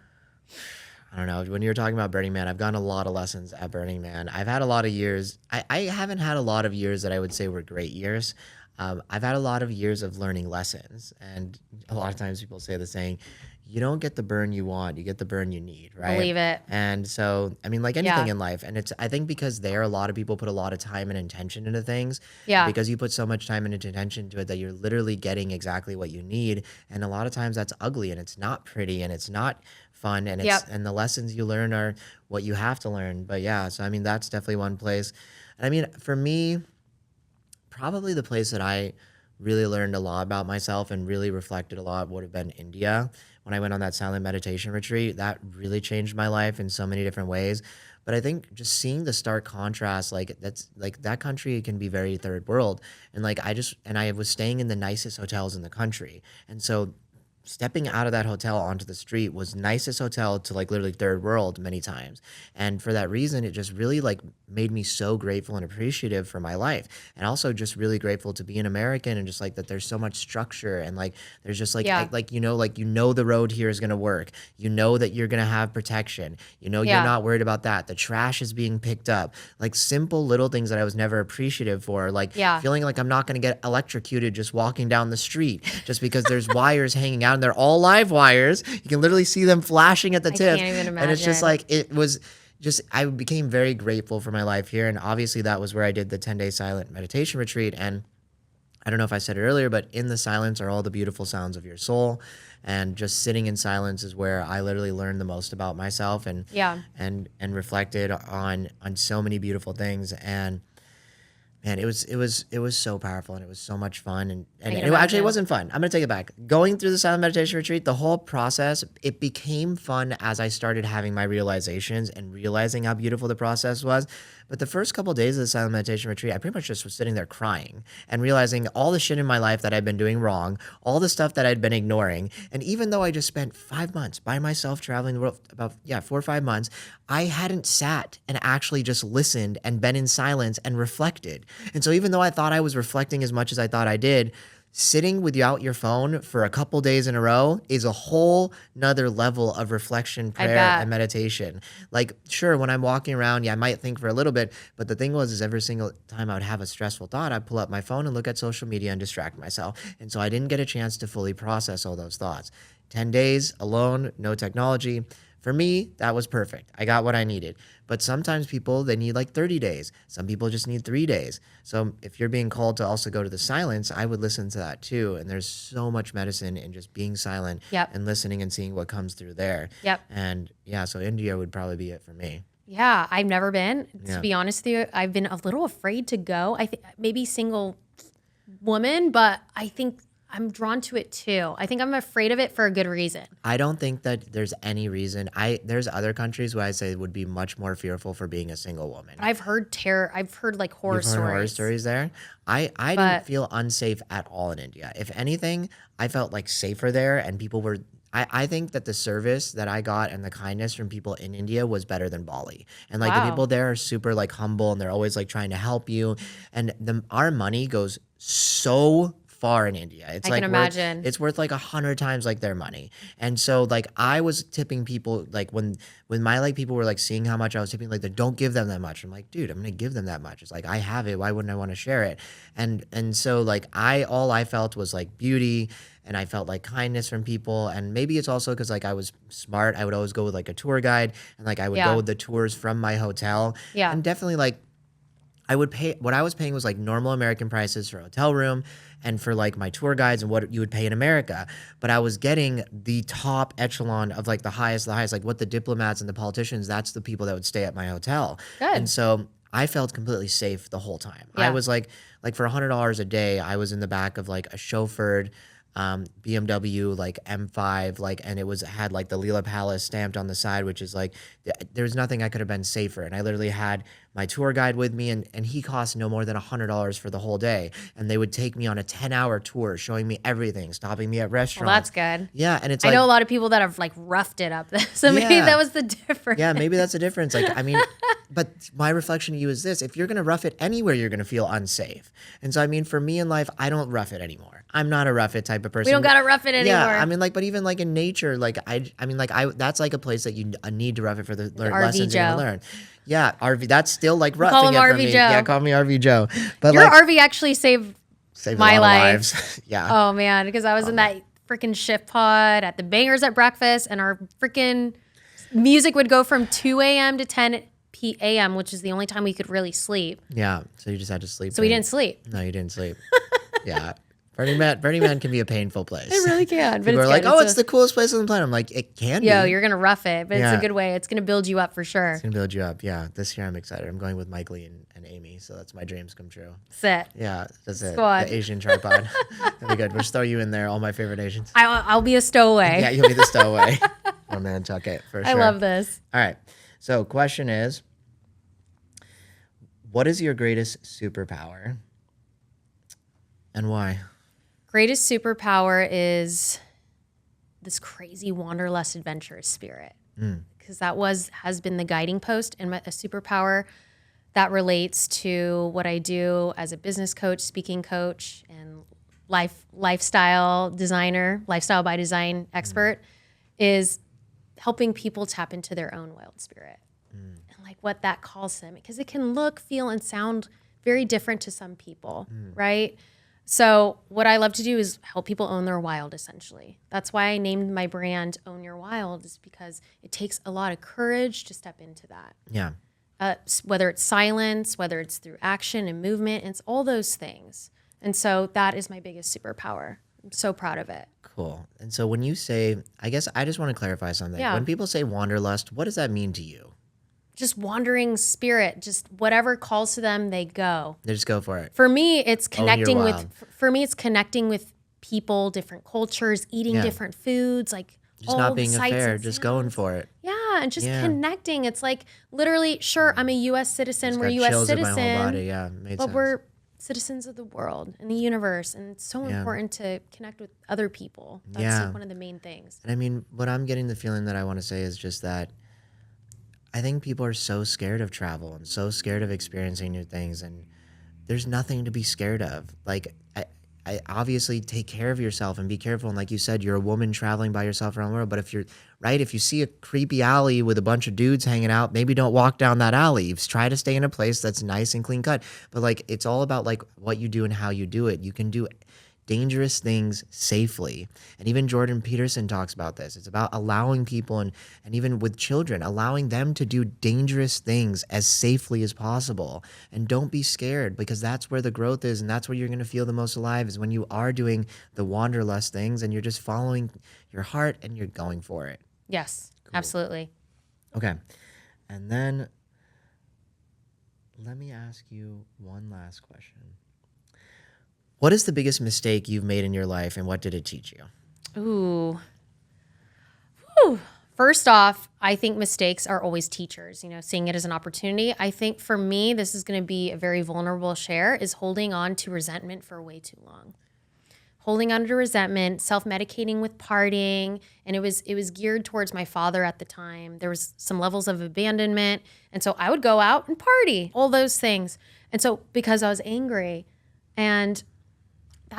I don't know. When you were talking about Burning Man, I've gotten a lot of lessons at Burning Man. I've had a lot of years. I haven't had a lot of years that I would say were great years. I've had a lot of years of learning lessons. And a lot of times people say the saying, you don't get the burn you want, you get the burn you need, right? Believe it. And so, I mean, like anything in life, and I think because a lot of people put a lot of time and intention into things. Yeah. Because you put so much time and intention to it that you're literally getting exactly what you need. And a lot of times that's ugly and it's not pretty and it's not fun. And and the lessons you learn are what you have to learn. But yeah, so I mean, that's definitely one place. And I mean, for me, probably the place that I really learned a lot about myself and really reflected a lot would have been India. When I went on that silent meditation retreat, that really changed my life in so many different ways. But I think just seeing the stark contrast, like that's like that country can be very third world. And like I was staying in the nicest hotels in the country. And so stepping out of that hotel onto the street was nicest hotel to like literally third world many times. And for that reason, it just really like made me so grateful and appreciative for my life. And also just really grateful to be an American and just like that there's so much structure and like there's just like like you know the road here is going to work. You know that you're going to have protection. You know you're not worried about that. The trash is being picked up. Like simple little things that I was never appreciative for, like feeling like I'm not going to get electrocuted just walking down the street just because there's wires hanging out and they're all live wires. You can literally see them flashing at the tip. I can't even imagine. And it's just like, it was just, I became very grateful for my life here. And obviously that was where I did the 10-day silent meditation retreat. And I don't know if I said it earlier, but in the silence are all the beautiful sounds of your soul. And just sitting in silence is where I literally learned the most about myself and reflected on so many beautiful things. And man, it was so powerful and it was so much fun. And it wasn't fun. I'm going to take it back. Going through the silent meditation retreat, the whole process, it became fun as I started having my realizations and realizing how beautiful the process was. But the first couple of days of the silent meditation retreat, I pretty much just was sitting there crying and realizing all the shit in my life that I'd been doing wrong, all the stuff that I'd been ignoring. And even though I just spent 5 months by myself traveling the world, about 4 or 5 months, I hadn't sat and actually just listened and been in silence and reflected. And so even though I thought I was reflecting as much as I thought I did, sitting without your phone for a couple days in a row is a whole nother level of reflection, prayer, and meditation. Like, sure, when I'm walking around, I might think for a little bit, but the thing is every single time I would have a stressful thought, I'd pull up my phone and look at social media and distract myself. And so I didn't get a chance to fully process all those thoughts. 10 days alone, no technology. For me, that was perfect. I got what I needed. But sometimes people, they need like 30 days. Some people just need 3 days. So if you're being called to also go to the silence, I would listen to that too. And there's so much medicine in just being silent and listening and seeing what comes through there. And so India would probably be it for me. Yeah, I've never been. To be honest with you, I've been a little afraid to go. I think maybe single woman, but I think I'm drawn to it too. I think I'm afraid of it for a good reason. I don't think that there's any reason. There's other countries where I say would be much more fearful for being a single woman. I've heard I've heard like horror stories. Horror stories there. I didn't feel unsafe at all in India. If anything, I felt like safer there, and people were. I think that the service that I got and the kindness from people in India was better than Bali. And like the people there are super like humble and they're always like trying to help you. And our money goes so far in India. It's I can imagine. It's worth like 100 times like their money. And so like I was tipping people like when my like people were like seeing how much I was tipping, like they don't give them that much. I'm like, dude, I'm gonna give them that much. It's like I have it. Why wouldn't I want to share it? And so like all I felt was like beauty. And I felt like kindness from people. And maybe it's also because like I was smart. I would always go with like a tour guide and like I would go with the tours from my hotel. Yeah. And definitely like I would pay, what I was paying was like normal American prices for a hotel room and for like my tour guides and what you would pay in America. But I was getting the top echelon of like the highest, like what the diplomats and the politicians, that's the people that would stay at my hotel. Good. And so I felt completely safe the whole time. Yeah. I was like for $100 a day, I was in the back of like a chauffeured BMW like M5 like, and it had like the Leela Palace stamped on the side, which is like there's nothing I could have been safer. And I literally had my tour guide with me, and he cost no more than $100 for the whole day. And they would take me on a 10-hour tour, showing me everything, stopping me at restaurants. Well, that's good. Yeah, and it's I know a lot of people that have like roughed it up, so maybe that was the difference. Yeah, maybe that's the difference. Like, I mean, but my reflection to you is this: if you're gonna rough it anywhere, you're gonna feel unsafe. And so, I mean, for me in life, I don't rough it anymore. I'm not a rough it type of person. We don't gotta rough it anymore. Yeah, I mean, like, but even like in nature, like I mean, like that's like a place that you need to rough it for the lessons you're gonna learn. Yeah, RV. That's still like roughing it for me. Joe. Yeah, call me RV Joe. But your like, RV actually saved my life. Yeah. Oh man, because I was in that freaking shift pod at the bangers at breakfast, and our freaking music would go from 2 a.m. to 10 p.m., which is the only time we could really sleep. Yeah. So you just had to sleep. So we didn't sleep. No, you didn't sleep. Yeah. Burning Man can be a painful place. It really can. But People it's are like, good. oh, it's the coolest place on the planet. I'm like, it can be. Yo, you're going to rough it, but it's Yeah. a good way. It's going to build you up for sure. It's going to build you up. Yeah. This year I'm excited. I'm going with Mike Lee and Amy. So that's my dreams come true. Sit. Yeah. That's it. Squad. The Asian tripod. That'll be good. We'll just throw you in there. All my favorite Asians. I'll be a stowaway. Yeah. You'll be the stowaway. Oh, man. Chuck it for sure. I love this. All right. So question is, what is your greatest superpower and why? Greatest superpower is this crazy wanderlust adventurous spirit, because that has been the guiding post, and a superpower that relates to what I do as a business coach, speaking coach, and lifestyle designer, lifestyle by design expert, is helping people tap into their own wild spirit and like what that calls them, because it can look, feel, and sound very different to some people, right? So what I love to do is help people own their wild, essentially. That's why I named my brand Own Your Wild, is because it takes a lot of courage to step into that. Yeah. Whether it's silence, whether it's through action and movement, it's all those things. And so that is my biggest superpower. I'm so proud of it. Cool. And so when you say, I guess I just want to clarify something. Yeah. When people say wanderlust, what does that mean to you? Just wandering spirit, just whatever calls to them, they go. They just go for it. For me, it's connecting Own your with, wild. for me, it's connecting with people, different cultures, eating Yeah. different foods, like Just all not the being a sights fair, and just going sounds. for it. Yeah, and just Yeah. connecting. It's like literally, sure, I'm a U.S. citizen. Just We're got U.S. chills in my citizen, whole body. Yeah, made but sense. we're citizens of the world and the universe, and it's so Yeah. important to connect with other people. That's Yeah. like one of the main things. And I mean, what I'm getting the feeling that I want to say is just that I think people are so scared of travel and so scared of experiencing new things, and there's nothing to be scared of. Like, I obviously take care of yourself and be careful. And like you said, you're a woman traveling by yourself around the world. But if you see a creepy alley with a bunch of dudes hanging out, maybe don't walk down that alley. Try to stay in a place that's nice and clean cut. But like, it's all about like what you do and how you do it. You can do dangerous things safely. And even Jordan Peterson talks about this. It's about allowing people and even with children, allowing them to do dangerous things as safely as possible. And don't be scared, because that's where the growth is, and that's where you're going to feel the most alive, is when you are doing the wanderlust things and you're just following your heart and you're going for it. Yes, absolutely. Okay. And then let me ask you one last question. What is the biggest mistake you've made in your life, and what did it teach you? Ooh. Whew. First off, I think mistakes are always teachers, seeing it as an opportunity. I think for me, this is going to be a very vulnerable share, is holding on to resentment for way too long. Holding on to resentment, self-medicating with partying, and it was geared towards my father at the time. There was some levels of abandonment, and so I would go out and party, all those things. And so because I was angry, and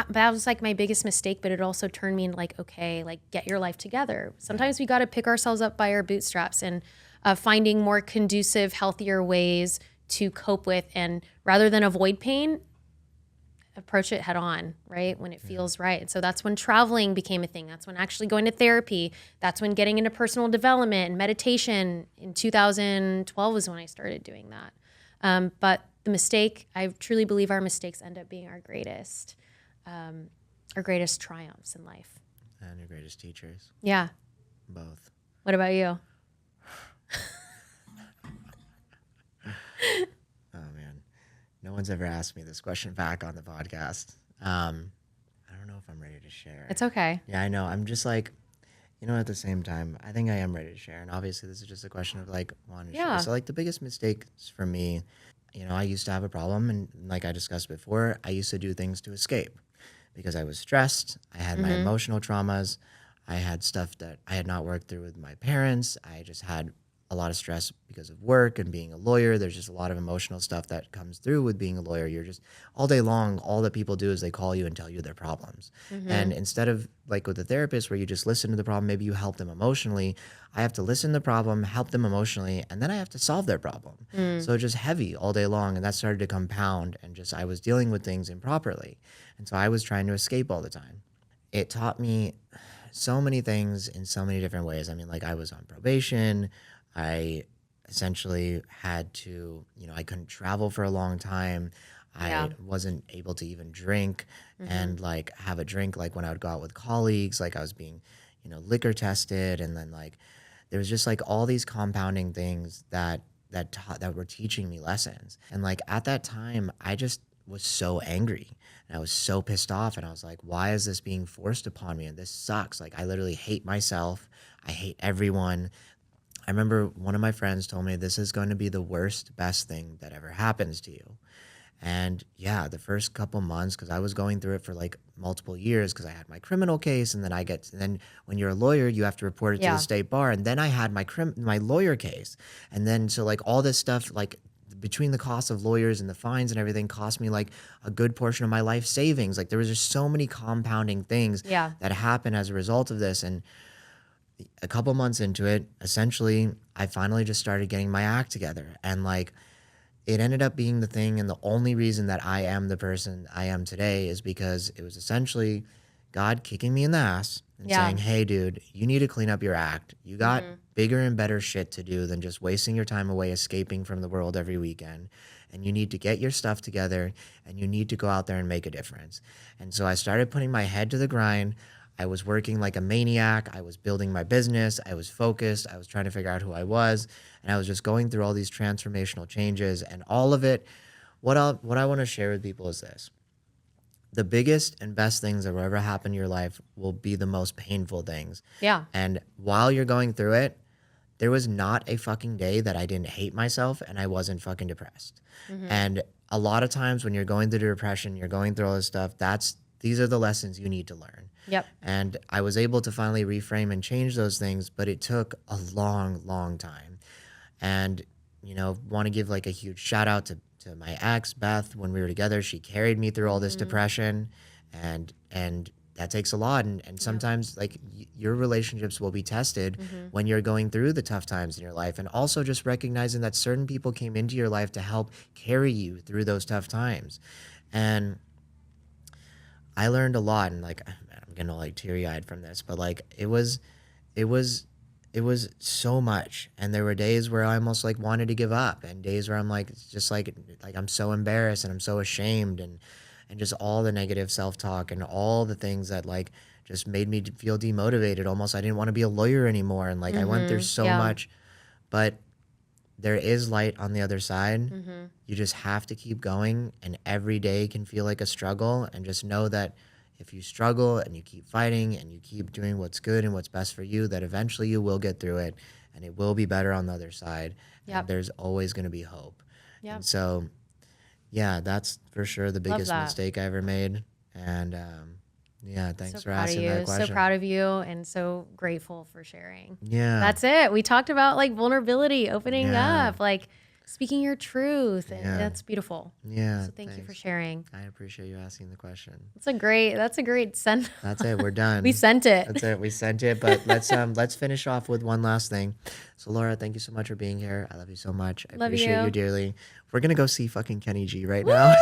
that was like my biggest mistake, but it also turned me into like, okay, like get your life together. Sometimes we got to pick ourselves up by our bootstraps and finding more conducive, healthier ways to cope with, and rather than avoid pain, approach it head on, right? When it feels right. And so that's when traveling became a thing. That's when actually going to therapy. That's when getting into personal development and meditation. In 2012 was when I started doing that. But the mistake, I truly believe our mistakes end up being our greatest triumphs in life. And your greatest teachers. Yeah. Both. What about you? Oh, man. No one's ever asked me this question back on the podcast. I don't know if I'm ready to share. It's okay. Yeah, I know. I'm just like, at the same time, I think I am ready to share. And obviously, this is just a question of like wanting to share. So like the biggest mistakes for me, I used to have a problem. And like I discussed before, I used to do things to escape because I was stressed. I had my emotional traumas. I had stuff that I had not worked through with my parents. I just had a lot of stress because of work and being a lawyer. There's just a lot of emotional stuff that comes through with being a lawyer. You're just all day long, all that people do is they call you and tell you their problems. And instead of like with a therapist where you just listen to the problem, maybe you help them emotionally, I have to listen to the problem, help them emotionally, and then I have to solve their problem. So just heavy all day long. And that started to compound, and just I was dealing with things improperly. And so I was trying to escape all the time. it taught me so many things in so many different ways. I mean, like I was on probation. I essentially had to, I couldn't travel for a long time. I wasn't able to even drink and like have a drink like when I would go out with colleagues. Like I was being, liquor tested, and then like there was just like all these compounding things that were teaching me lessons. And like at that time, I just was so angry and I was so pissed off, and I was like, why is this being forced upon me? And this sucks. Like I literally hate myself. I hate everyone. I remember one of my friends told me, this is going to be the best thing that ever happens to you. And yeah, the first couple months, because I was going through it for like multiple years, because I had my criminal case, and then when you're a lawyer, you have to report it to the state bar, and then I had my lawyer case, and then so like all this stuff, like between the cost of lawyers and the fines and everything, cost me like a good portion of my life savings. Like there was just so many compounding things that happened as a result of this. And a couple months into it, essentially, I finally just started getting my act together, and like it ended up being the thing, and the only reason that I am the person I am today is because it was essentially God kicking me in the ass and saying, hey, dude, you need to clean up your act. You got bigger and better shit to do than just wasting your time away escaping from the world every weekend. And you need to get your stuff together, and you need to go out there and make a difference. And so I started putting my head to the grind. I was working like a maniac. I was building my business. I was focused. I was trying to figure out who I was. And I was just going through all these transformational changes, and all of it. What I want to share with people is this. The biggest and best things that will ever happen in your life will be the most painful things. Yeah. And while you're going through it, there was not a fucking day that I didn't hate myself and I wasn't fucking depressed. And a lot of times when you're going through depression, you're going through all this stuff, these are the lessons you need to learn. Yep. And I was able to finally reframe and change those things, but it took a long, long time. And, want to give like a huge shout out to my ex, Beth. When we were together, she carried me through all this depression, and that takes a lot. And sometimes like your relationships will be tested when you're going through the tough times in your life. And also just recognizing that certain people came into your life to help carry you through those tough times. And I learned a lot, and like, I'm getting all like teary eyed from this, but like, it was so much. And there were days where I almost like wanted to give up, and days where I'm like, it's just like I'm so embarrassed and I'm so ashamed, and just all the negative self-talk and all the things that like just made me feel demotivated. Almost I didn't want to be a lawyer anymore. And like I went through so much, but there is light on the other side. You just have to keep going, and every day can feel like a struggle. And just know that if you struggle and you keep fighting and you keep doing what's good and what's best for you, that eventually you will get through it, and it will be better on the other side. And there's always going to be hope. And so, yeah, that's for sure the biggest mistake I ever made. And thanks for asking that question. So proud of you, and so grateful for sharing. Yeah. That's it. We talked about like vulnerability, opening up, like speaking your truth. And that's beautiful. Yeah. So thank you for sharing. I appreciate you asking the question. That's a great send. That's it. We're done. We sent it. That's it. We sent it. But let's finish off with one last thing. So Laura, thank you so much for being here. I love you so much. I appreciate you dearly. We're going to go see fucking Kenny G right now.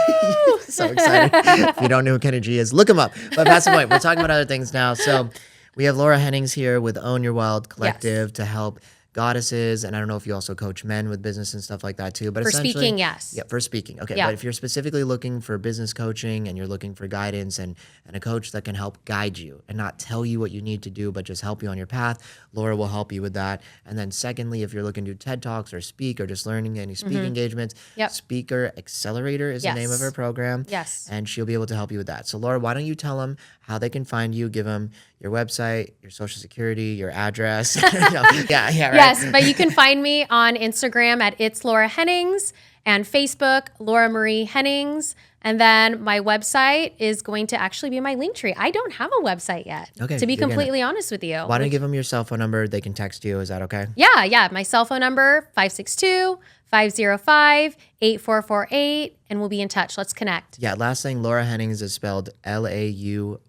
So excited. If you don't know who Kenny G is, look him up. But that's the point. We're talking about other things now. So we have Laura Hennings here with Own Your Wild Collective to help goddesses, and I don't know if you also coach men with business and stuff like that too. But for speaking, yes. Yeah, for speaking. Okay, but if you're specifically looking for business coaching and you're looking for guidance and a coach that can help guide you and not tell you what you need to do, but just help you on your path, Laura will help you with that. And then secondly, if you're looking to do TED Talks or speak or just learning any speaking engagements, Speaker Accelerator is the name of her program. Yes. And she'll be able to help you with that. So Laura, why don't you tell them how they can find you, give them your website, your social security, your address. Right. Yes, but you can find me on Instagram at It's Laura Hennings and Facebook, Laura Marie Hennings. And then my website is going to actually be my link tree. I don't have a website yet, to be completely honest with you. Why don't you give them your cell phone number? They can text you. Is that okay? Yeah. My cell phone number, 562-505-8448, and we'll be in touch. Let's connect. Yeah, last thing, Laura Hennings is spelled LauraHennings,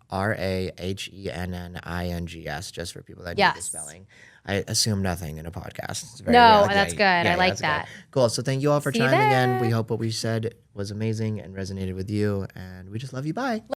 just for people that need the spelling. I assume nothing in a podcast. It's very that's good. I like that. Good. Cool. So thank you all for chiming in. We hope what we said was amazing and resonated with you, and we just love you. Bye.